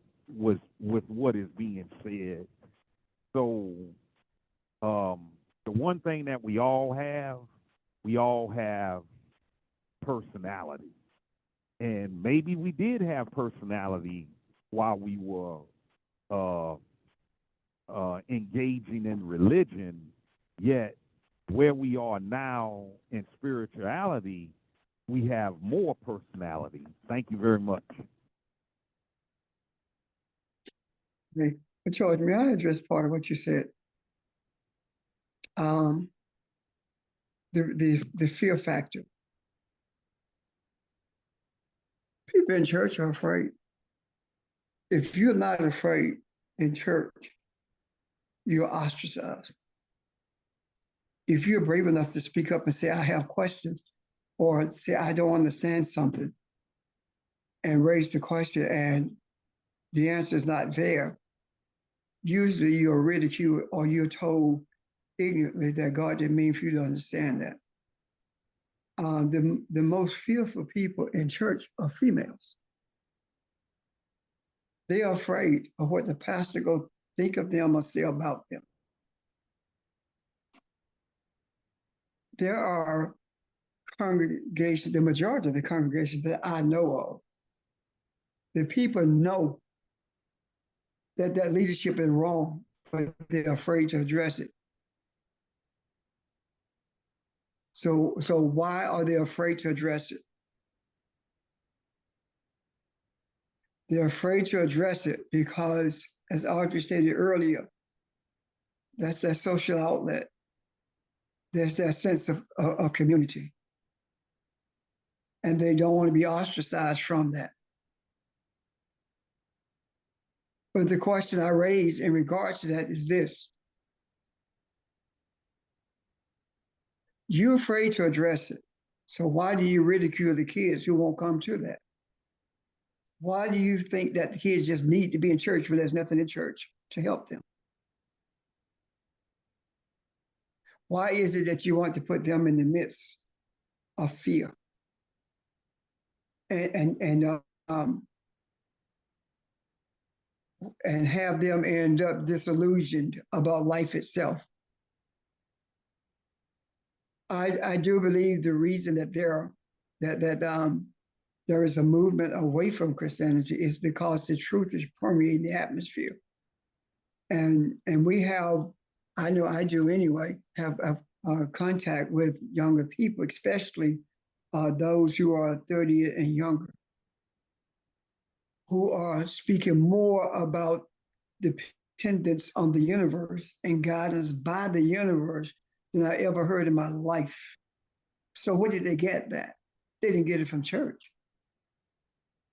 what is being said. So the one thing that we all have personality. And maybe we did have personality while we were engaging in religion, yet where we are now in spirituality, we have more personality. Thank you very much. Okay. But George, may I address part of what you said? The fear factor. People in church are afraid. If you're not afraid in church, you're ostracized. If you're brave enough to speak up and say, I have questions, or say, I don't understand something, and raise the question and the answer is not there, usually you're ridiculed or you're told ignorantly that God didn't mean for you to understand that. The most fearful people in church are females. They are afraid of what the pastor go think of them or say about them. There are congregations, the majority of the congregations that I know of, the people know that that leadership is wrong, but they're afraid to address it. So why are they afraid to address it? They're afraid to address it because, as Audrey stated earlier, that's that social outlet. There's that sense of community. And they don't want to be ostracized from that. But the question I raise in regards to that is this. You're afraid to address it. So why do you ridicule the kids who won't come to that? Why do you think that the kids just need to be in church when there's nothing in church to help them? Why is it that you want to put them in the midst of fear and have them end up disillusioned about life itself? I do believe the reason that there is a movement away from Christianity is because the truth is permeating the atmosphere, and we have, I know I do anyway, have contact with younger people, especially those who are 30 and younger, who are speaking more about dependence on the universe and guidance by the universe than I ever heard in my life. So where did they get that? They didn't get it from church.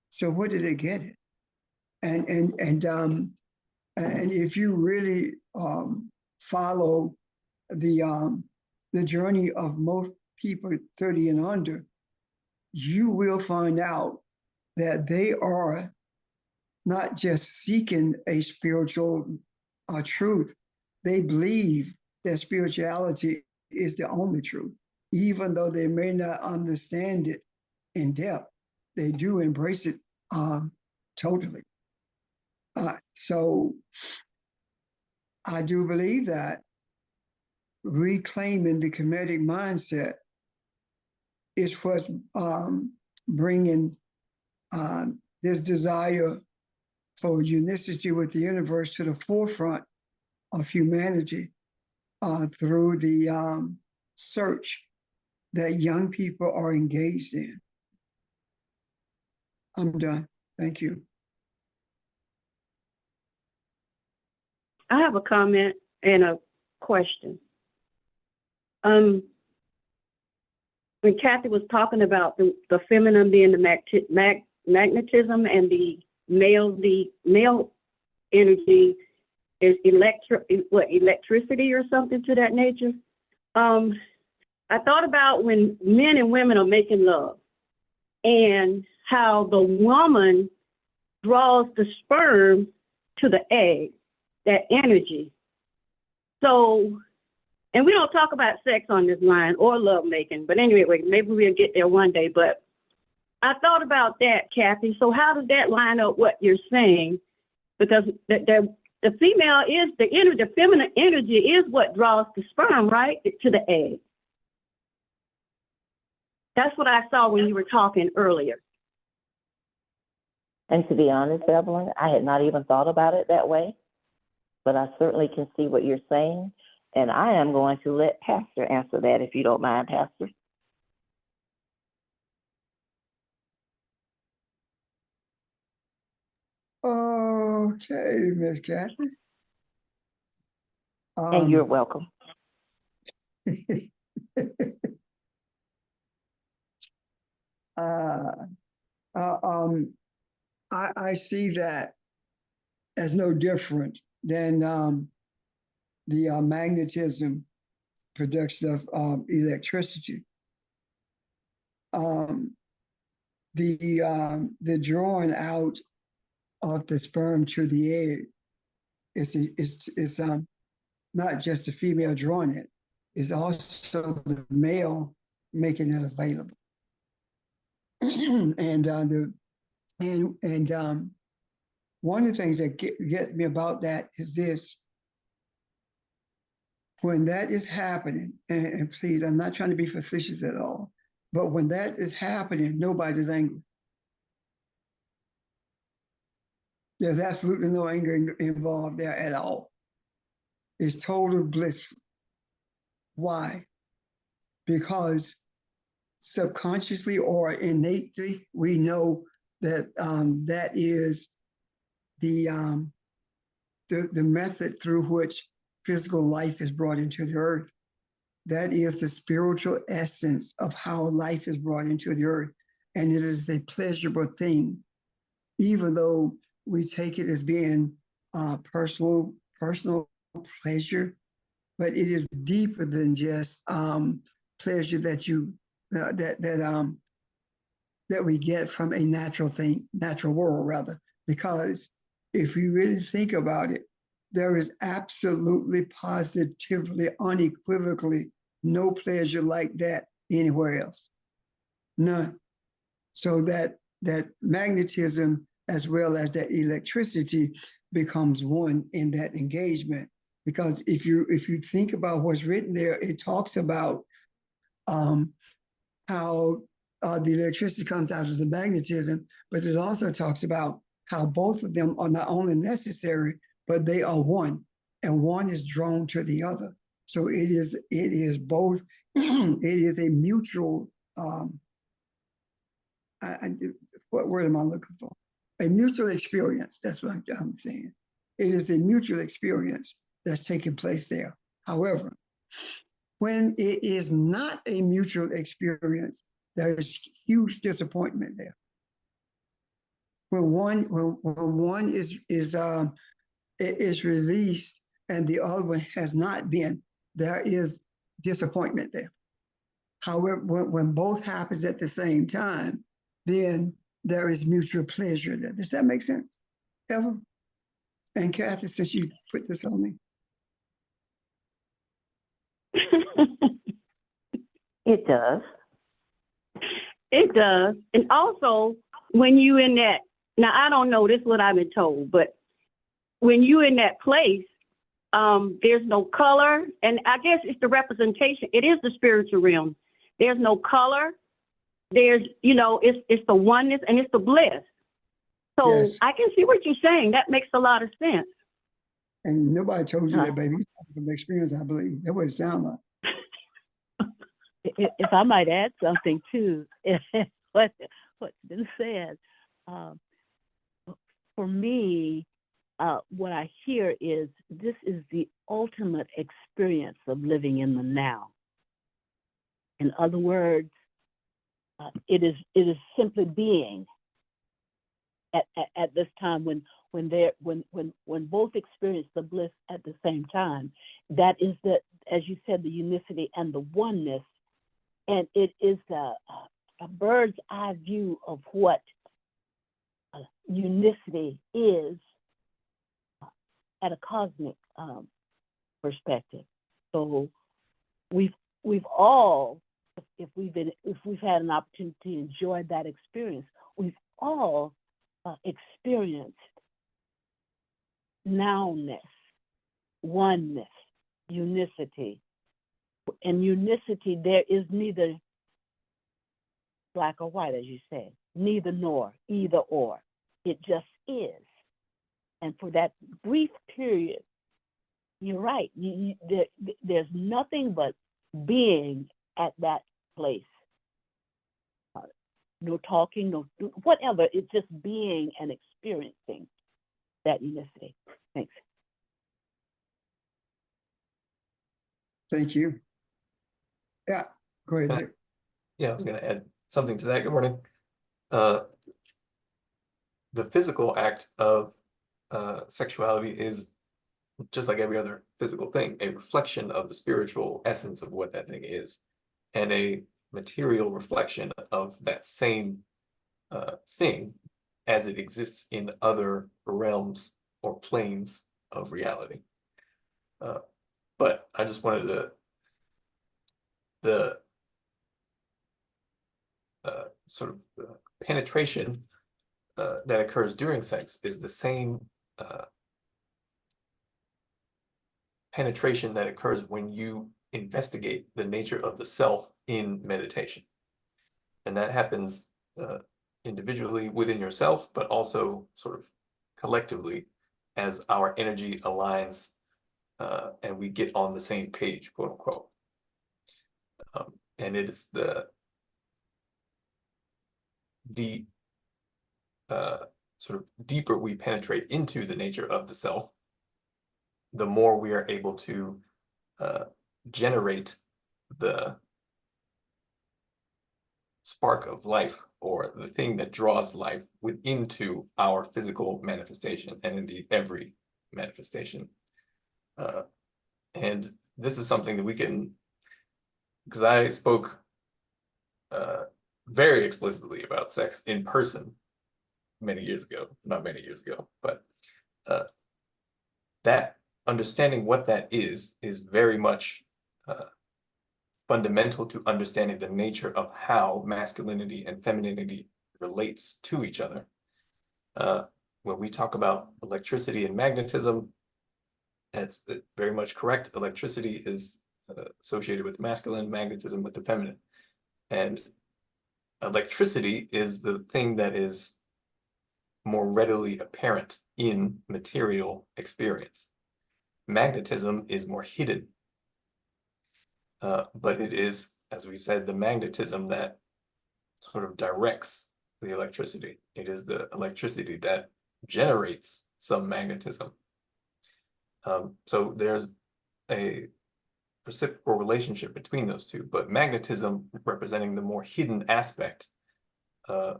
So where did they get it? And if you really follow the journey of most people 30 and under, you will find out that they are not just seeking a spiritual truth. They believe that spirituality is the only truth. Even though they may not understand it in depth, they do embrace it totally. So I do believe that reclaiming the Kemetic mindset is what's bringing this desire for unicity with the universe to the forefront of humanity through the search that young people are engaged in. I'm done. Thank you. I have a comment and a question. When Kathy was talking about the feminine being the magnetism and the male energy is electricity or something to that nature. I thought about when men and women are making love and how the woman draws the sperm to the egg, that energy. So, and we don't talk about sex on this line or love making, but anyway, maybe we'll get there one day. But I thought about that, Kathy. So how does that line up what you're saying? Because the female is the energy, the feminine energy is what draws the sperm, right, to the egg. That's what I saw when you were talking earlier. And to be honest, Evelyn, I had not even thought about it that way, but I certainly can see what you're saying. And I am going to let Pastor answer that, if you don't mind, Pastor. Okay, Miss Kathy. And you're welcome. I see that as no different than the magnetism production of electricity. The drawing out of the sperm to the egg is not just the female drawing it, it's also the male making it available. and one of the things that get me about that is this: when that is happening, and please, I'm not trying to be facetious at all, but when that is happening, nobody's angry. There's absolutely no anger involved there at all. It's total bliss. Why? Because subconsciously or innately, we know that that is the method through which physical life is brought into the earth. That is the spiritual essence of how life is brought into the earth. And it is a pleasurable thing, even though we take it as being personal pleasure, but it is deeper than just pleasure that that we get from a natural world, rather. Because if you really think about it, there is absolutely, positively, unequivocally no pleasure like that anywhere else. None. So that magnetism as well as that electricity becomes one in that engagement. Because if you think about what's written there, it talks about how the electricity comes out of the magnetism, but it also talks about how both of them are not only necessary, but they are one, and one is drawn to the other. So it is both. It is a mutual. What word am I looking for? A mutual experience. That's what I'm saying. It is a mutual experience that's taking place there. However, when it is not a mutual experience, there is huge disappointment there. When one is released and the other one has not been, there is disappointment there. However, when both happens at the same time, then there is mutual pleasure there. Does that make sense, Eva? And Kathy, since you put this on me. It does. It does. And also, when you in that, now I don't know, this is what I've been told, but when you in that place, there's no color, and I guess it's the representation. It is the spiritual realm. There's no color. There's, it's the oneness and it's the bliss. So yes. I can see what you're saying. That makes a lot of sense. And nobody told you that, baby. From experience, I believe. That's what it sounds like. If I might add something too, what's been said, for me, what I hear is this is the ultimate experience of living in the now. In other words, it is simply being at this time when both experience the bliss at the same time. That is the, as you said, the unicity and the oneness and it is a bird's eye view of what unicity is at a cosmic perspective. So we've all, if we've had an opportunity to enjoy that experience, we've all experienced nowness, oneness, unicity. In unicity, there is neither black or white, as you said, neither nor, either or. It just is. And for that brief period, you're right. There's nothing but being at that place. No talking, no whatever. It's just being and experiencing that unicity. Thanks. Thank you. Yeah, go ahead, Nick. Yeah, I was going to add something to that. Good morning. The physical act of sexuality is, just like every other physical thing, a reflection of the spiritual essence of what that thing is, and a material reflection of that same thing as it exists in other realms or planes of reality. But I just wanted the sort of penetration that occurs during sex is the same penetration that occurs when you investigate the nature of the self in meditation. And that happens individually within yourself, but also sort of collectively as our energy aligns and we get on the same page, quote unquote. And it is the sort of deeper we penetrate into the nature of the self, the more we are able to generate the spark of life, or the thing that draws life into our physical manifestation, and indeed every manifestation. And this is something that we can, because I spoke very explicitly about sex in person many years ago, not many years ago, but that understanding what that is very much fundamental to understanding the nature of how masculinity and femininity relates to each other. When we talk about electricity and magnetism, that's very much correct. Electricity is associated with masculine, magnetism with the feminine. And electricity is the thing that is more readily apparent in material experience. Magnetism is more hidden. But it is, as we said, the magnetism that sort of directs the electricity. It is the electricity that generates some magnetism. So there's a reciprocal relationship between those two, but magnetism representing the more hidden aspect of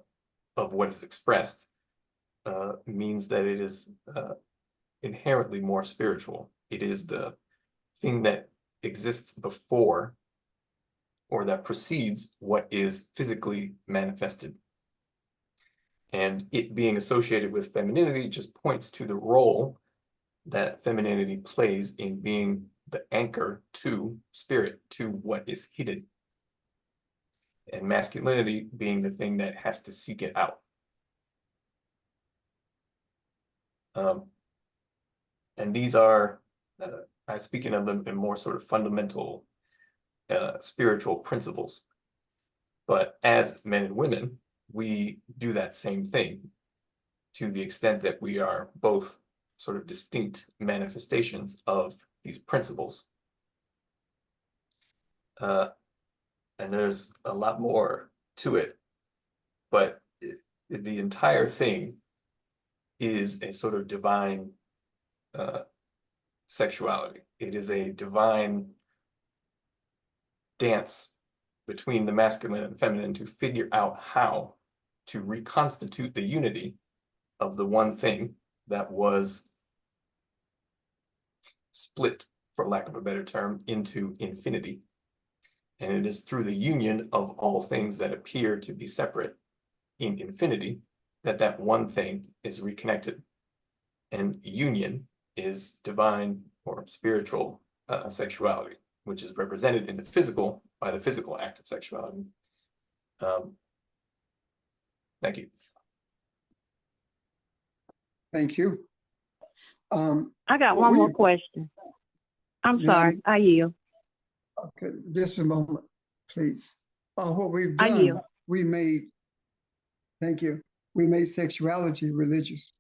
what is expressed means that it is inherently more spiritual. It is the thing that exists before or that precedes what is physically manifested. And it being associated with femininity just points to the role that femininity plays in being the anchor to spirit, to what is hidden. And masculinity being the thing that has to seek it out. And these are, I'm speaking of them in more sort of fundamental spiritual principles. But as men and women, we do that same thing to the extent that we are both sort of distinct manifestations of these principles. And there's a lot more to it, but the entire thing is a sort of divine sexuality. It is a divine dance between the masculine and feminine to figure out how to reconstitute the unity of the one thing that was split, for lack of a better term, into infinity. And it is through the union of all things that appear to be separate in infinity that that one thing is reconnected. And union is divine or spiritual sexuality, which is represented in the physical by the physical act of sexuality. Thank you. Thank you. I got Well, one more question. I'm Yeah. sorry, I yield. Okay, just a moment, please. What we've I done, yield. we made, thank you, we made sexuality religious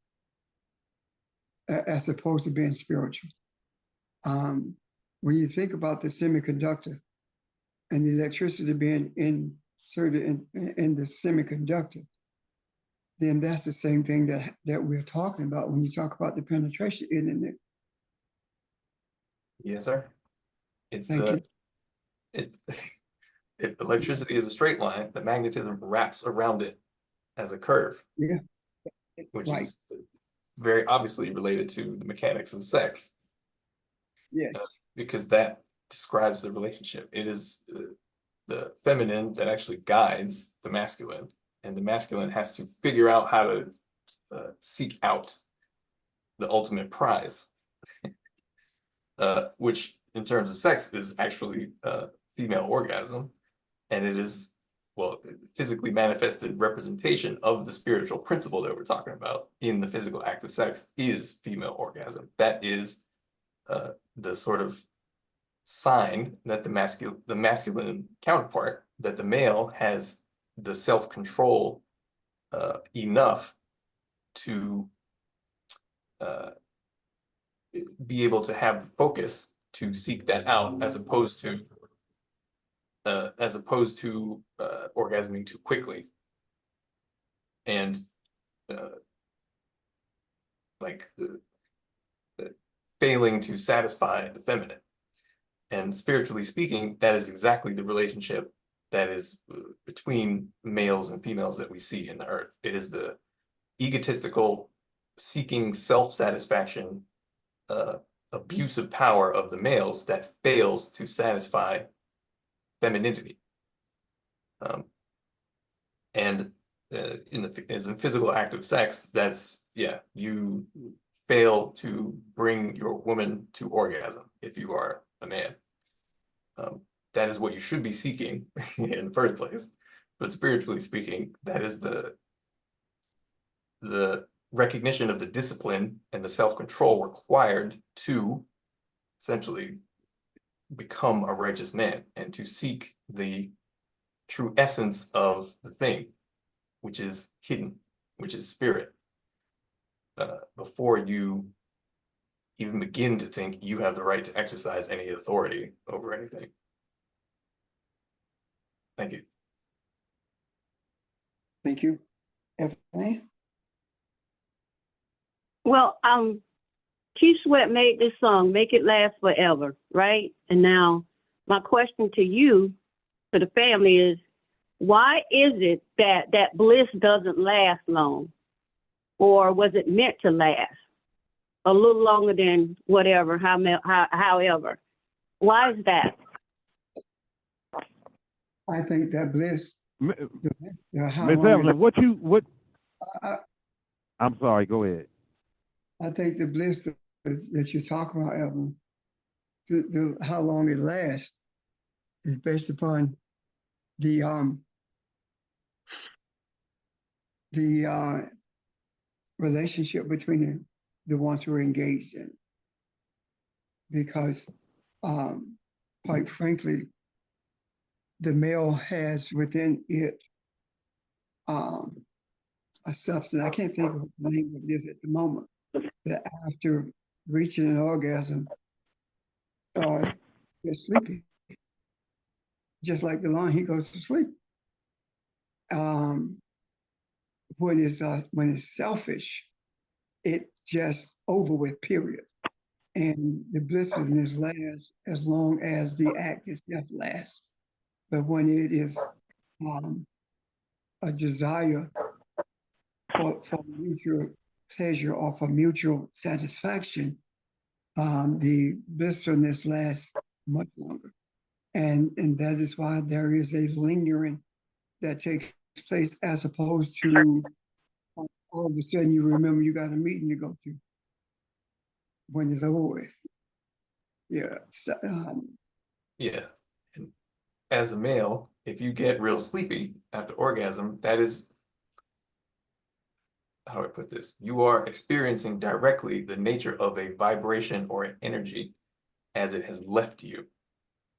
as opposed to being spiritual. When you think about the semiconductor and the electricity being inserted in the semiconductor, then that's the same thing that we're talking about when you talk about the penetration, isn't it? Yes, sir. It's Thank you. it's if electricity is a straight line, the magnetism wraps around it as a curve. Yeah. Which Right. is very obviously related to the mechanics of sex. Yes. Because that describes the relationship. It is the feminine that actually guides the masculine, and the masculine has to figure out how to seek out the ultimate prize, which in terms of sex is actually female orgasm, and it is, well, physically manifested representation of the spiritual principle that we're talking about in the physical act of sex is female orgasm. That is the sort of sign that the masculine counterpart, that the male has the self-control enough to be able to have the focus to seek that out, as opposed to orgasming too quickly and like failing to satisfy the feminine. And spiritually speaking, that is exactly the relationship that is between males and females that we see in the earth. It is the egotistical, seeking self-satisfaction, abuse of power of the males that fails to satisfy femininity. And in the physical act of sex, that's, yeah, you fail to bring your woman to orgasm if you are a man. That is what you should be seeking in the first place. But spiritually speaking, that is the recognition of the discipline and the self-control required to essentially become a righteous man and to seek the true essence of the thing, which is hidden, which is spirit, before you even begin to think you have the right to exercise any authority over anything. Thank you. Thank you. Anthony? Well, Keith Sweat made this song, Make It Last Forever, right? And now my question to you, to the family is, why is it that that bliss doesn't last long? Or was it meant to last a little longer than whatever, however? Why is that? I think that bliss, how Miss long Evelyn, I, I'm sorry, go ahead. I think the bliss that you're talking about, Evelyn, how long it lasts is based upon the relationship between the ones who are engaged in. Because quite frankly, the male has within it a substance, I can't think of the name of this at the moment, that after reaching an orgasm, they're sleepy. Just like the lion, he goes to sleep. When it's selfish, it's just over with, period. And the blissfulness lasts as long as the act itself lasts. But when it is a desire for mutual pleasure or for mutual satisfaction, the blissfulness lasts much longer. And that is why there is a lingering that takes place, as opposed to all of a sudden you remember you got a meeting to go to when it's over with. Yeah. So, Yeah. And as a male, if you get real sleepy after orgasm, that is, how do I put this? You are experiencing directly the nature of a vibration or an energy as it has left you.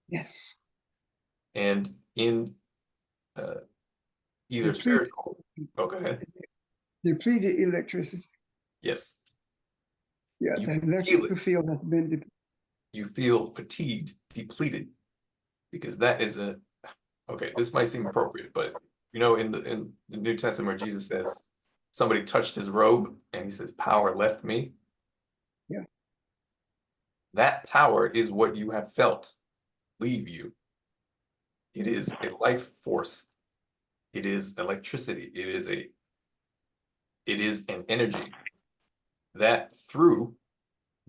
yes. And in either Depleted, spiritual, oh, go ahead. depleted electricity. Yes. Yeah, You the feel electrical it. field has been depleted. You feel fatigued, depleted, because that is a, okay, this might seem appropriate, but you know, in the New Testament where Jesus says, somebody touched his robe and he says, power left me. Yeah. That power is what you have felt leave you. It is a life force. It is electricity. It is an energy that through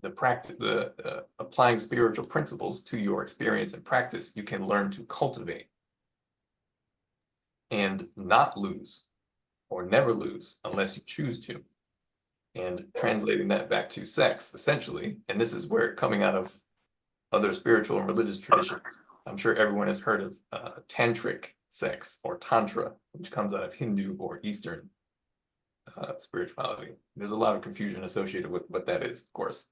the practice, the applying spiritual principles to your experience and practice, you can learn to cultivate and not lose, or never lose unless you choose to. And translating that back to sex, essentially, and this is where, coming out of other spiritual and religious traditions, I'm sure everyone has heard of tantric sex, or tantra, which comes out of Hindu or Eastern spirituality. There's a lot of confusion associated with what that is, of course.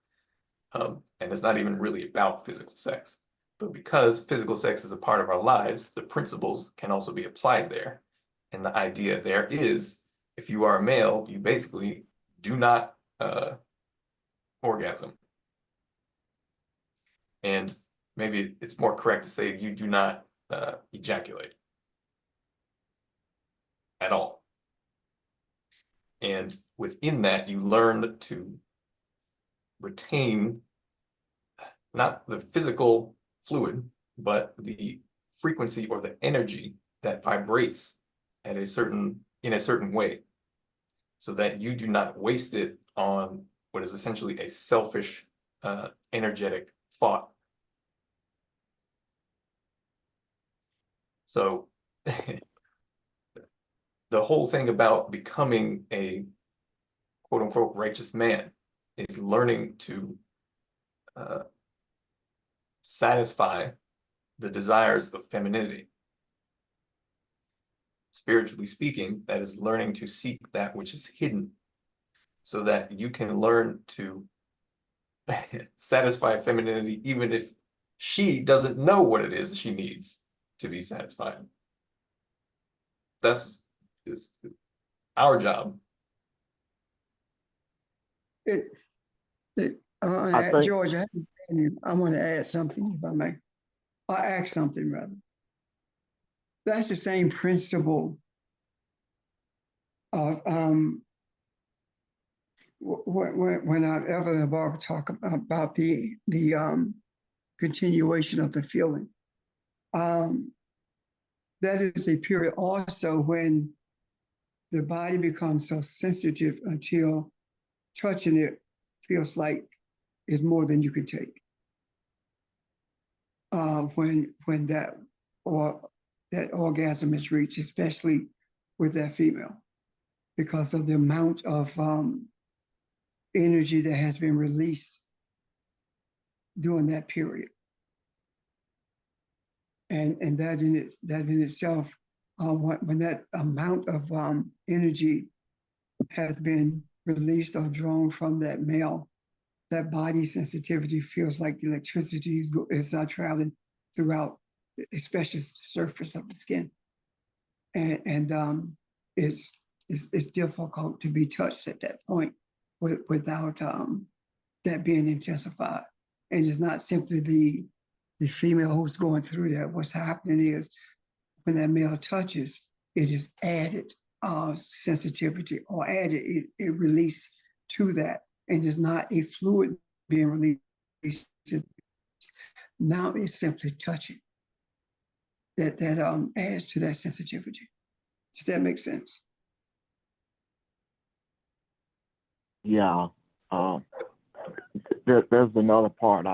And it's not even really about physical sex. But because physical sex is a part of our lives, the principles can also be applied there. And the idea there is, if you are a male, you basically do not orgasm. And maybe it's more correct to say you do not ejaculate at all. And within that, you learn to retain not the physical fluid, but the frequency or the energy that vibrates at a certain, in a certain way, so that you do not waste it on what is essentially a selfish, energetic thought. So the whole thing about becoming a quote unquote righteous man is learning to satisfy the desires of femininity. Spiritually speaking, that is learning to seek that which is hidden, so that you can learn to satisfy femininity even if she doesn't know what it is she needs to be satisfied. That's our job. I think George, I want to add something, if I may. I'll ask something rather. That's the same principle of when Evelyn and Barbara talk about the continuation of the feeling. That is a period also when the body becomes so sensitive until touching it feels like it's more than you can take. When that orgasm is reached, especially with that female, because of the amount of energy that has been released during that period. And that in itself, when that amount of energy has been released or drawn from that male, that body sensitivity feels like electricity is traveling throughout, especially the surface of the skin. And it's difficult to be touched at that point without that being intensified. And it's not simply the female who's going through that. What's happening is when that male touches, it is added sensitivity, or added it release to that, and it's not a fluid being released. Now it's simply touching that adds to that sensitivity. Does that make sense? yeah. There's another part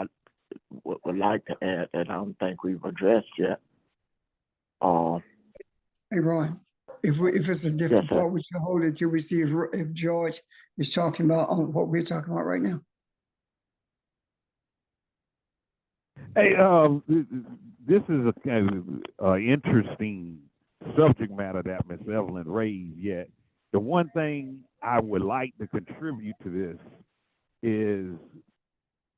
would like to add that I don't think we've addressed yet. Hey, Ron, if it's a Yes, different sir. part, we should hold it till we see if George is talking about what we're talking about right now. Hey, this is a kind of interesting subject matter that Miss Evelyn raised. Yet, the one thing I would like to contribute to this is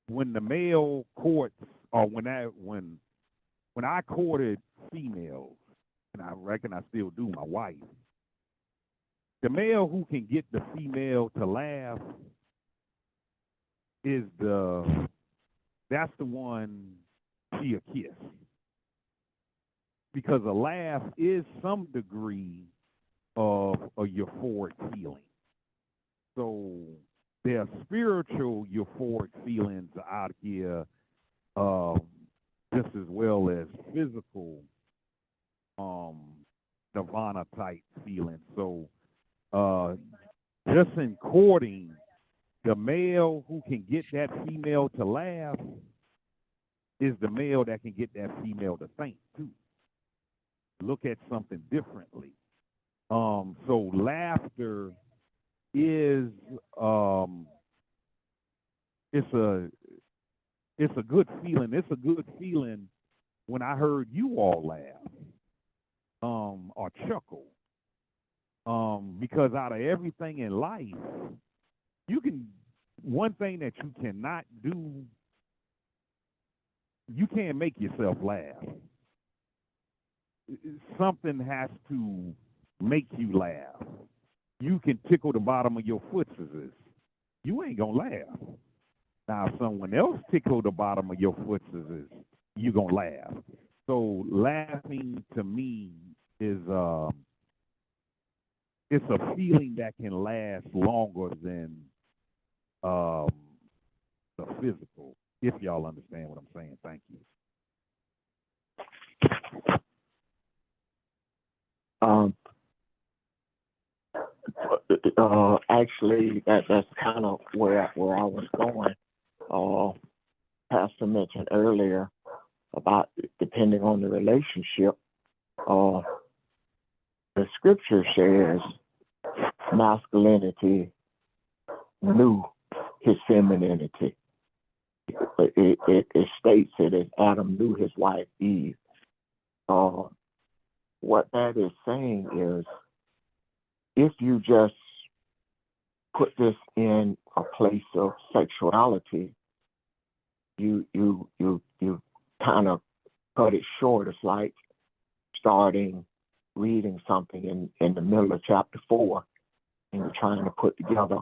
when the male courts, or when I courted females, and I reckon I still do, my wife, the male who can get the female to laugh is that's the one she'll kiss. Because a laugh is some degree of a euphoric feeling. So there are spiritual euphoric feelings out here, just as well as physical nirvana type feelings. So just in courting, the male who can get that female to laugh is the male that can get that female to think too. Look at something differently. So laughter is it's a good feeling. It's a good feeling when I heard you all laugh or chuckle. Because out of everything in life, one thing that you cannot do, you can't make yourself laugh. Something has to make you laugh. You can tickle the bottom of your footses. You ain't gonna laugh. Now, if someone else tickle the bottom of your footses, you gonna laugh. So laughing to me is it's a feeling that can last longer than the physical. If y'all understand what I'm saying, thank you. Actually, that's kind of where I was going. Pastor mentioned earlier about depending on the relationship. The scripture says masculinity knew his femininity. It states it as Adam knew his wife Eve. What that is saying is, if you just put this in a place of sexuality, you kind of cut it short. It's like starting reading something in the middle of chapter 4, and you're trying to put together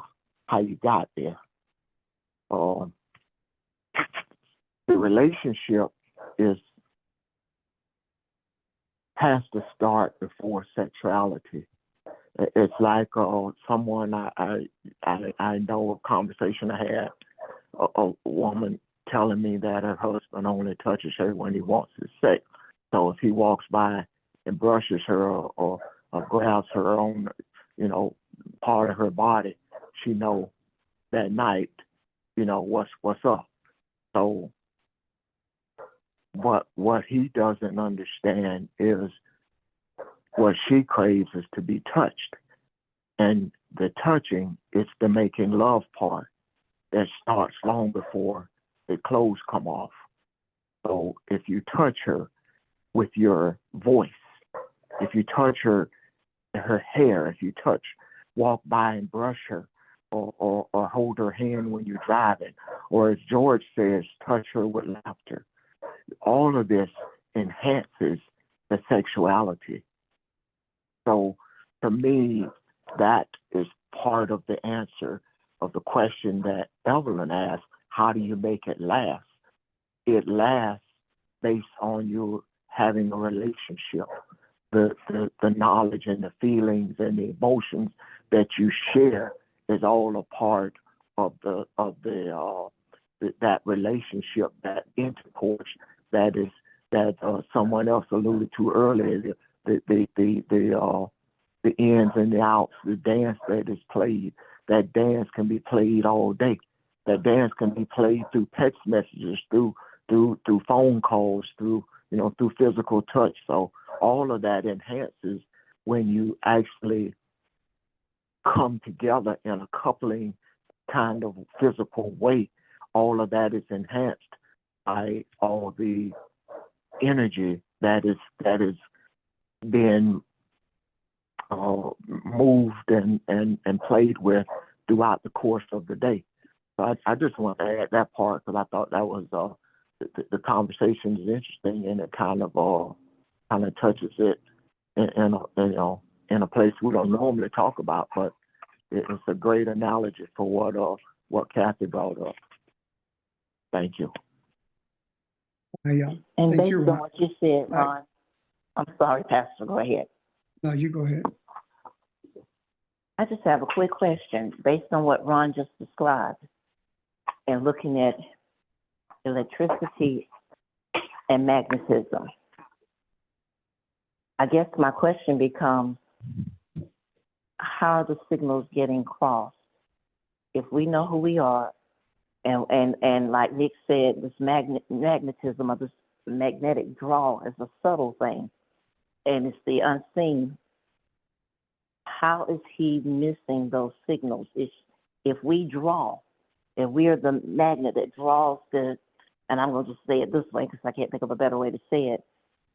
how you got there. The relationship has to start before sexuality. It's like someone I know, a conversation I had, a woman telling me that her husband only touches her when he wants his sex. So if he walks by and brushes her or grabs her on, part of her body, she know that night, what's up. So what he doesn't understand is what she craves is to be touched. And the touching is the making love part that starts long before the clothes come off. So if you touch her with your voice, if you touch her hair, if you walk by and brush her, or hold her hand when you're driving, or as George says, touch her with laughter, all of this enhances the sexuality. So for me, that is part of the answer of the question that Evelyn asked: how do you make it last? It lasts based on you having a relationship, the knowledge and the feelings and the emotions that you share is all a part of that relationship, that intercourse that someone else alluded to earlier. The ins and the outs, the dance that is played. That dance can be played all day. That dance can be played through text messages, through through phone calls, through through physical touch. So all of that enhances when you actually come together in a coupling kind of physical way. All of that is enhanced by all the energy that is being moved and played with throughout the course of the day. So I just want to add that part because I thought that was the conversation is interesting, and it kind of touches it in a place we don't normally talk about, but it's a great analogy for what Kathy brought up. Thank you. Yeah. And Thank based you, on Ron. what you said, Ron, I'm sorry, Pastor, go ahead. No, you go ahead. I just have a quick question based on what Ron just described and looking at electricity and magnetism. I guess my question becomes, how are the signals getting crossed? If we know who we are, and like Nick said, this magnetism or this magnetic draw is a subtle thing, and it's the unseen. How is he missing those signals? If we draw, if we're the magnet that draws the, and I'm going to just say it this way because I can't think of a better way to say it,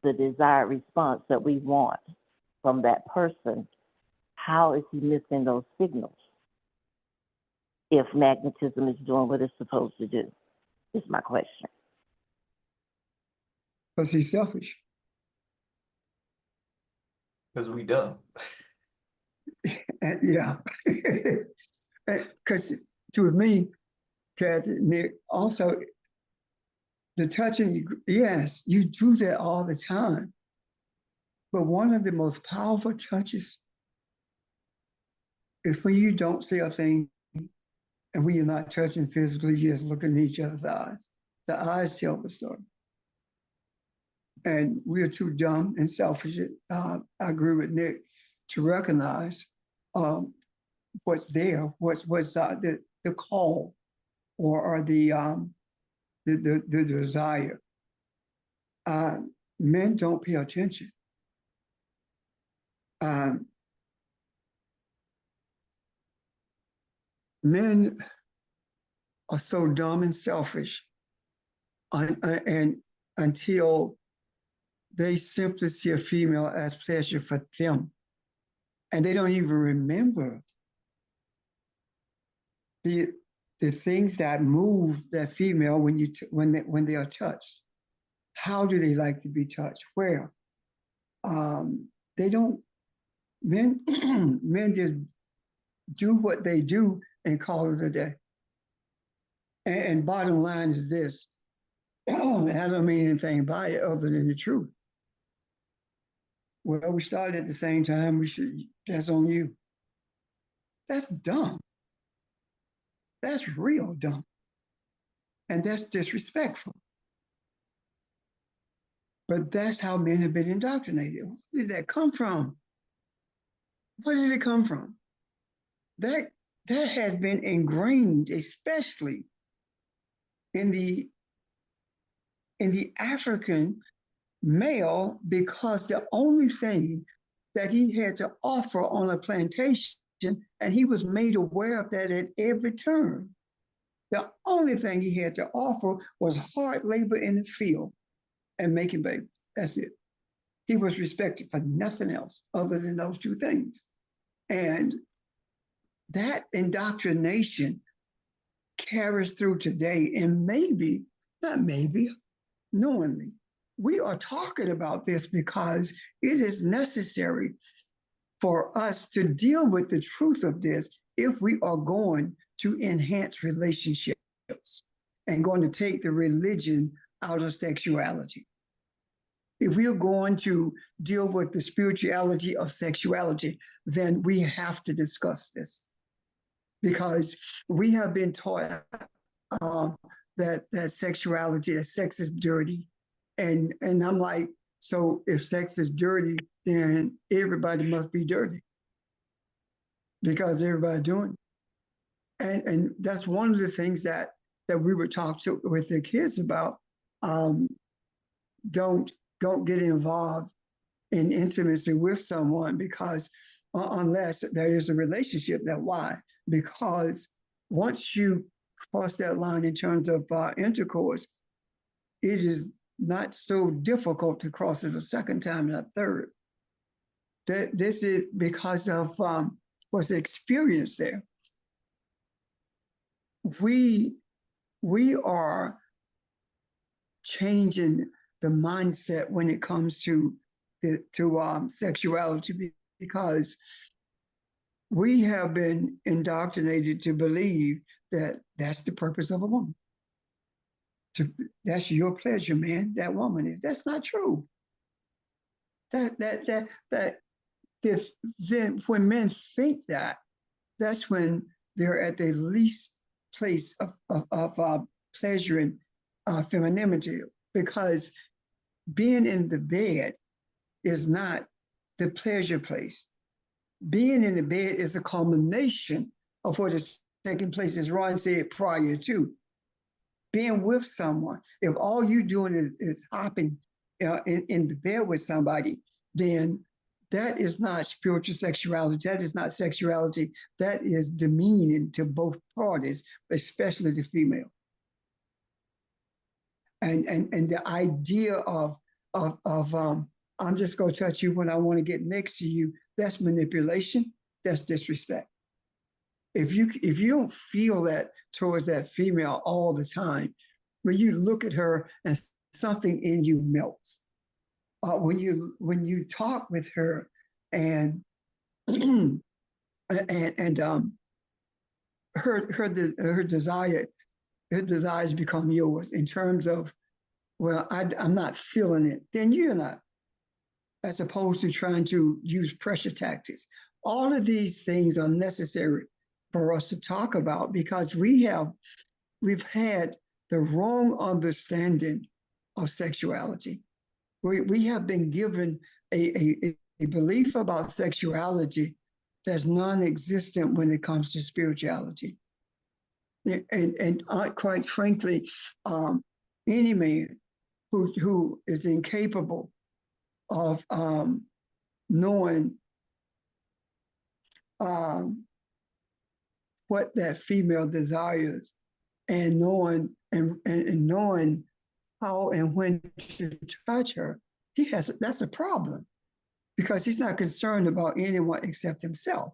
the desired response that we want from that person, how is he missing those signals if magnetism is doing what it's supposed to do, is my question. Because he's selfish. Because we dumb. And, yeah. Because to me, Kathy, Nick, also the touching, yes, you do that all the time. But one of the most powerful touches is when you don't say a thing and when you're not touching physically, you're just looking in each other's eyes. The eyes tell the story. And we're too dumb and selfish, I agree with Nick, to recognize what's there, what's the call or the desire. Men don't pay attention. Men are so dumb and selfish and until they simply see a female as pleasure for them. And they don't even remember the things that move that female when they are touched. How do they like to be touched? Where? They don't, men just do what they do and call it a day. And bottom line is this, I don't mean anything by it other than the truth. Well, we started at the same time, that's on you. That's dumb. That's real dumb. And that's disrespectful. But that's how men have been indoctrinated. Where did that come from? Where did it come from? That has been ingrained, especially in the African male, because the only thing that he had to offer on a plantation, and he was made aware of that at every turn. The only thing he had to offer was hard labor in the field and making babies. That's it. He was respected for nothing else other than those two things. And that indoctrination carries through today, and maybe, not maybe, knowingly. We are talking about this because it is necessary for us to deal with the truth of this if we are going to enhance relationships and going to take the religion out of sexuality. If we are going to deal with the spirituality of sexuality, then we have to discuss this, because we have been taught that sexuality, that sex is dirty. And I'm like, so if sex is dirty, then everybody must be dirty because everybody doing it. And that's one of the things that we would talk with the kids about, um, don't get involved in intimacy with someone because unless there is a relationship. That why? Because once you cross that line in terms of intercourse, it is not so difficult to cross it a second time and a third. This is because of what's experienced there. We are changing the mindset when it comes to sexuality because we have been indoctrinated to believe that that's the purpose of a woman. That's your pleasure, man. That woman is. That's not true. Then when men think that, that's when they're at the least place of pleasure and femininity, because being in the bed is not the pleasure place. Being in the bed is a culmination of what is taking place, as Ron said prior to. Being with someone, if all you're doing is hopping in the bed with somebody, then that is not spiritual sexuality. That is not sexuality. That is demeaning to both parties, especially the female. And the idea of I'm just going to touch you when I want to get next to you, that's manipulation. That's disrespect. If you don't feel that towards that female all the time, when you look at her and something in you melts. When you talk with her and her desires become yours in terms of, well, I'm not feeling it, then you're not, as opposed to trying to use pressure tactics. All of these things are necessary for us to talk about because we've had the wrong understanding of sexuality. We have been given a belief about sexuality that's non-existent when it comes to spirituality. And quite frankly, any man who is incapable of knowing what that female desires and knowing knowing how and when to touch her, that's a problem because he's not concerned about anyone except himself.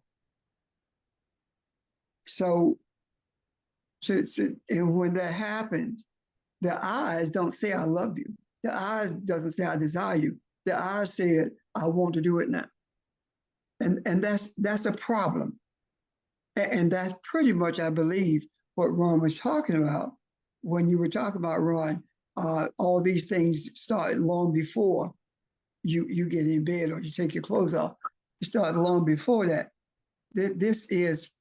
So and when that happens, the eyes don't say I love you. The eyes doesn't say I desire you. The eyes said I want to do it now. And that's a problem. And that's pretty much, I believe, what Ron was talking about when you were talking about, Ron, all these things started long before you get in bed or you take your clothes off. It started long before that. This is,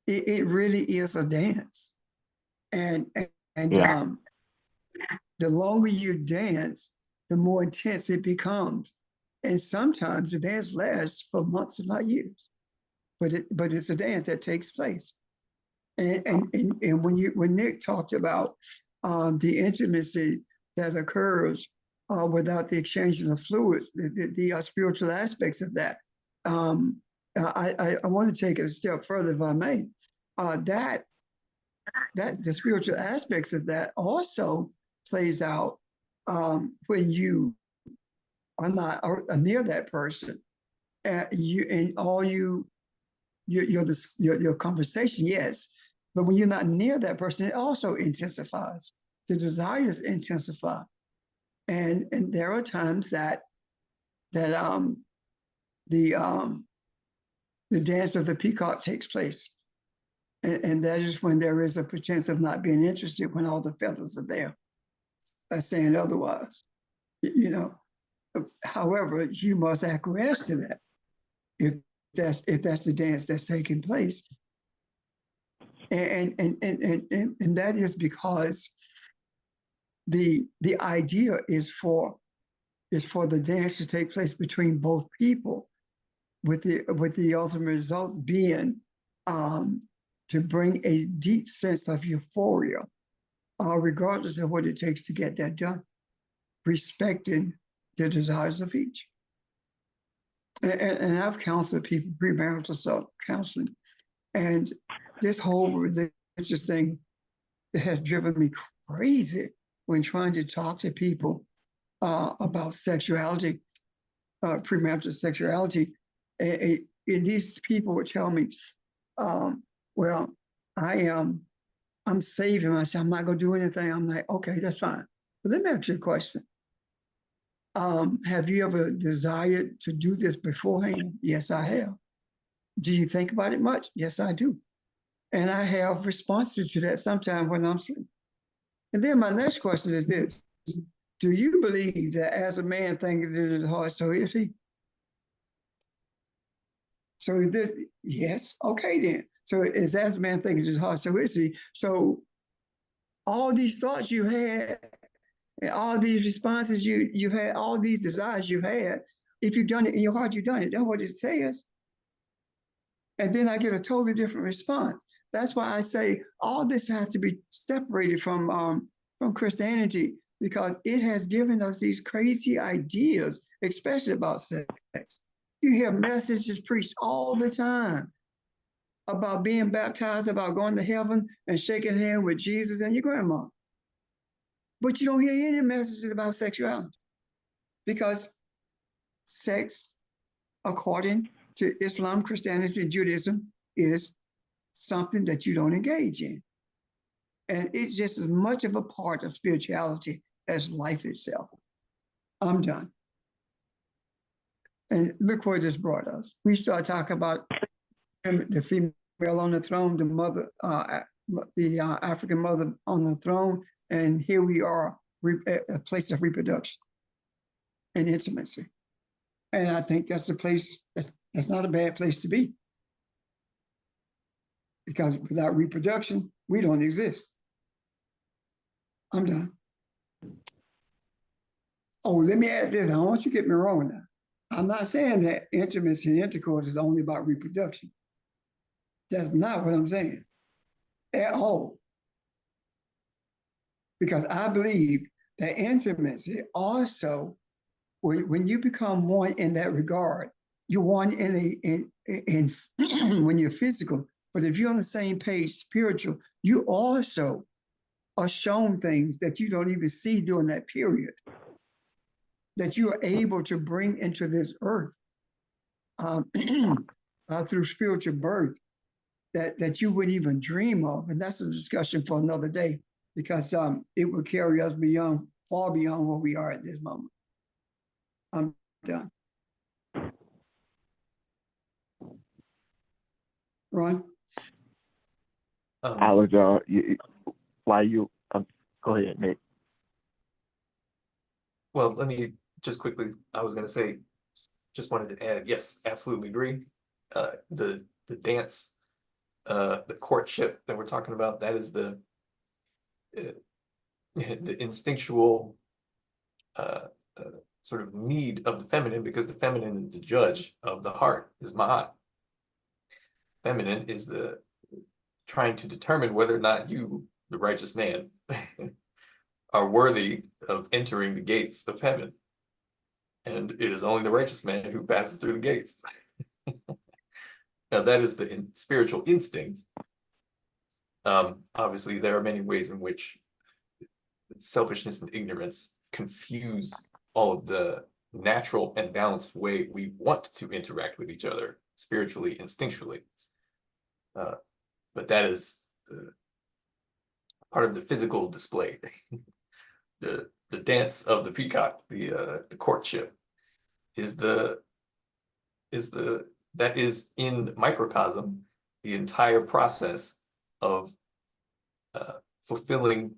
it really is a dance. And Yeah. The longer you dance, the more intense it becomes. And sometimes the dance lasts for months, if not years. But it's a dance that takes place. And when Nick talked about the intimacy that occurs without the exchange of the fluids, the spiritual aspects of that, I want to take it a step further, if I may. That the spiritual aspects of that also plays out when you are not near that person, your conversation, yes, but when you're not near that person, it also intensifies. The desires intensify, and there are times that the dance of the peacock takes place, and that is when there is a pretense of not being interested when all the feathers are there. Saying otherwise, you know. However, you must acquiesce to that if that's the dance that's taking place. And that is because the idea is for the dance to take place between both people, with the ultimate result being to bring a deep sense of euphoria regardless of what it takes to get that done, respecting the desires of each. And I've counseled people, premarital counseling, and this whole religious thing that has driven me crazy when trying to talk to people about sexuality, premarital sexuality. And these people would tell me, well, I'm saving myself. I'm not going to do anything. I'm like, okay, that's fine. But let me ask you a question. Have you ever desired to do this beforehand? Yes, I have. Do you think about it much? Yes, I do. And I have responses to that sometimes when I'm sleeping. And then my next question is this. Do you believe that as a man thinks in his heart, so is he? So this, yes, okay then. So as a man thinking in his heart, so is he. So all these thoughts you had, and all these responses you've had, all these desires you've had, if you've done it in your heart, you've done it. That's what it says. And then I get a totally different response. That's why I say all this has to be separated from Christianity, because it has given us these crazy ideas, especially about sex. You hear messages preached all the time about being baptized, about going to heaven and shaking hands with Jesus and your grandma. But you don't hear any messages about sexuality, because sex, according to Islam, Christianity, and Judaism, is something that you don't engage in. And it's just as much of a part of spirituality as life itself. I'm done. And look where this brought us. We start talking about the female on the throne, the mother, the African mother on the throne, and here we are, a place of reproduction and intimacy. And I think that's a place, that's not a bad place to be. Because without reproduction, we don't exist. I'm done. Oh, let me add this. I don't want you to get me wrong now. I'm not saying that intimacy and intercourse is only about reproduction. That's not what I'm saying at all. Because I believe that intimacy also, when you become one in that regard, you're one in when you're physical. But if you're on the same page, spiritual, you also are shown things that you don't even see during that period, that you are able to bring into this earth through spiritual birth that you wouldn't even dream of. And that's a discussion for another day, because it will carry us beyond, far beyond where we are at this moment. I'm done. Ron? I was, go ahead, Nick. Well, let me just quickly, I was going to say, just wanted to add, yes, absolutely agree. The dance, the courtship that we're talking about, that is the instinctual sort of need of the feminine, because the feminine is the judge of the heart, is Ma'at. Feminine is the trying to determine whether or not you, the righteous man, are worthy of entering the gates of heaven. And it is only the righteous man who passes through the gates. Now, that is the spiritual instinct. Obviously, there are many ways in which selfishness and ignorance confuse all of the natural and balanced way we want to interact with each other, spiritually, instinctually. But that is part of the physical display. The dance of the peacock, the courtship, that is in microcosm the entire process of fulfilling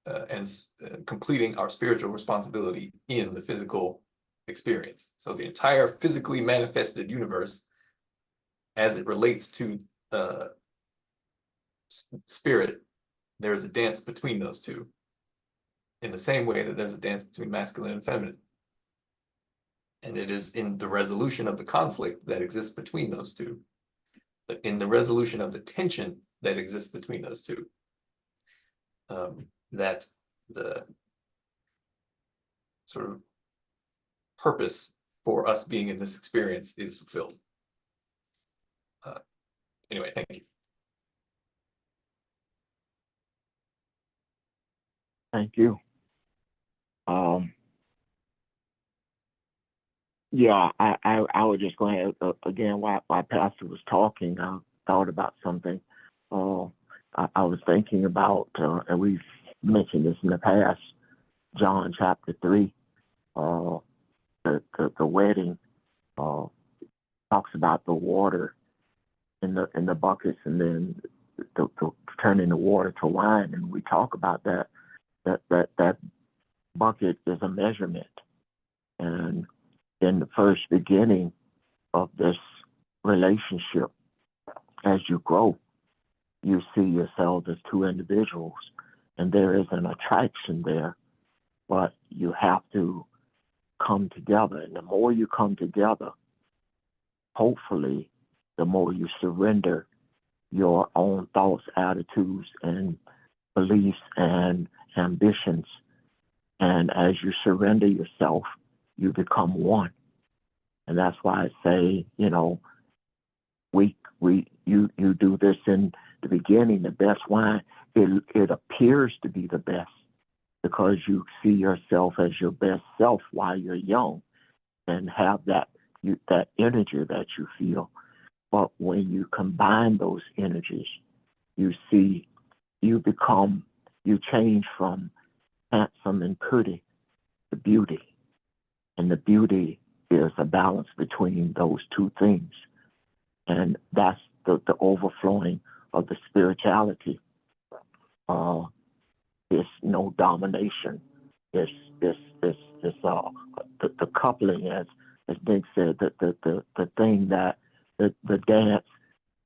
and completing our spiritual responsibility in the physical experience. So the entire physically manifested universe, as it relates to spirit, there is a dance between those two, in the same way that there's a dance between masculine and feminine. And it is in the resolution of the conflict that exists between those two, but in the resolution of the tension that exists between those two, that the sort of purpose for us being in this experience is fulfilled. Anyway, thank you. Thank you. Yeah, I was just going to, again, while Pastor was talking, I thought about something. I was thinking about, and we've mentioned this in the past, John chapter 3, the wedding, talks about the water in the buckets, and then the turning the water to wine, and we talk about that bucket is a measurement. And in the first beginning of this relationship, as you grow, you see yourself as two individuals, and there is an attraction there, but you have to come together. And the more you come together, hopefully, the more you surrender your own thoughts, attitudes, and beliefs and ambitions. And as you surrender yourself, you become one. And that's why I say, you know, you do this in the beginning, the best wine, it appears to be the best because you see yourself as your best self while you're young and have that energy that you feel. But when you combine those energies, you see, you change from handsome and pretty to beauty. And the beauty is a balance between those two things. And that's the overflowing of the spirituality. It's no domination. It's the coupling, as Nick said, the thing that the dance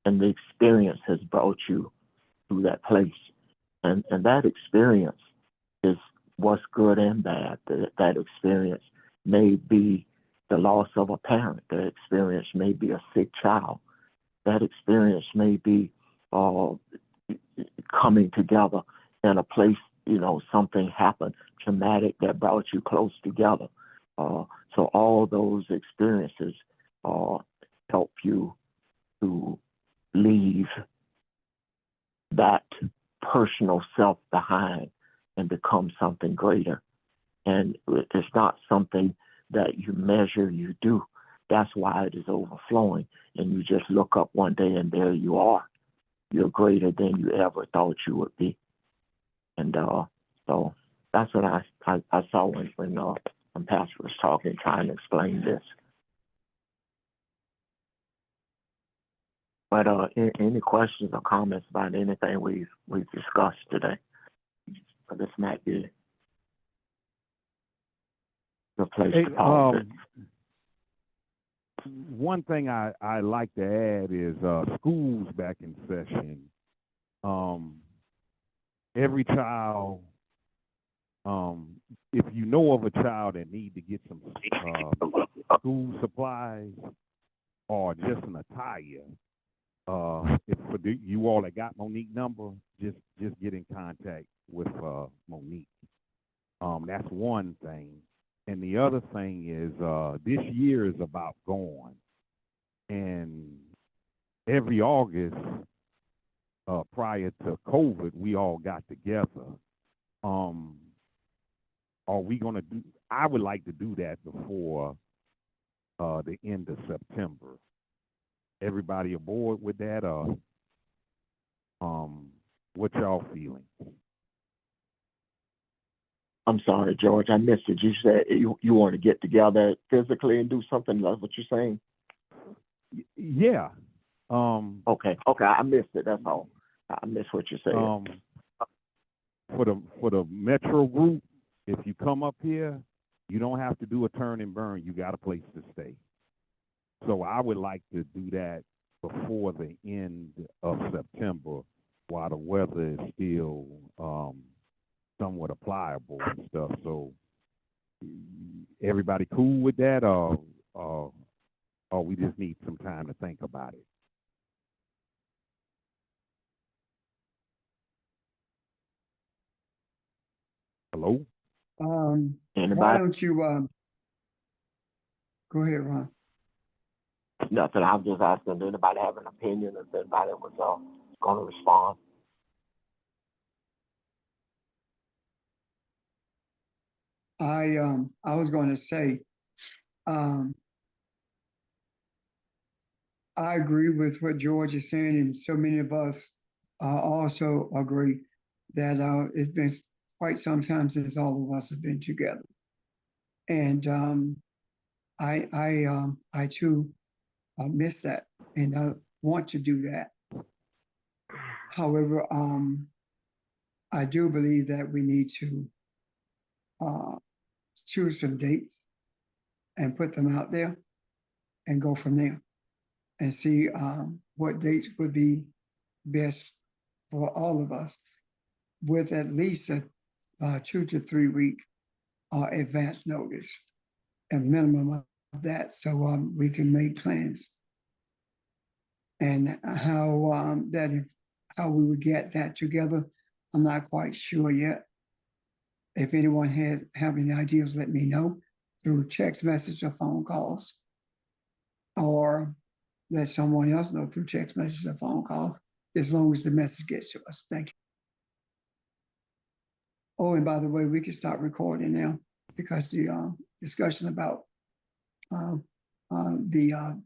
and the experience has brought you through that place. And that experience is what's good and bad. That experience may be the loss of a parent. That experience may be a sick child. That experience may be coming together in a place, you know, something happened traumatic that brought you close together. So all those experiences help you to leave that personal self behind and become something greater. And it's not something that you measure, you do. That's why it is overflowing. And you just look up one day and there you are. You're greater than you ever thought you would be. And so that's what I saw when Pastor was talking, trying to explain this. But any questions or comments about anything we've discussed today? This might be the place to pause it. One thing I like to add is schools back in session. Every child, if you know of a child that need to get some school supplies or just an attire, if for you all that got Monique's number, just get in contact with Monique. That's one thing. And the other thing is this year is about going. And every August, prior to COVID, we all got together. Are we going to do, I would like to do that before the end of September. Everybody aboard with that? What y'all feeling? I'm sorry, George, I missed it. You said you want to get together physically and do something. That's what you're saying? Yeah. Okay, I missed it. That's all. I missed what you said. For the Metro group, if you come up here, you don't have to do a turn and burn. You got a place to stay. So I would like to do that before the end of September, while the weather is still somewhat pliable and stuff. So everybody cool with that, or we just need some time to think about it? Hello? Why Anybody? don't you, go ahead, Ron. Nothing. I'm just asking, does anybody have an opinion? If anybody was going to respond? I was going to say, I agree with what George is saying, and so many of us also agree that it's been quite some time since all of us have been together. And I too miss that, and I want to do that. However, I do believe that we need to choose some dates and put them out there and go from there and see what dates would be best for all of us with at least a 2 to 3 week advance notice, a minimum of that, so we can make plans. And how we would get that together, I'm not quite sure yet. If anyone have any ideas, let me know through text message or phone calls, or let someone else know through text message or phone calls, as long as the message gets to us. Thank you. Oh, and by the way, we can start recording now because the discussion about the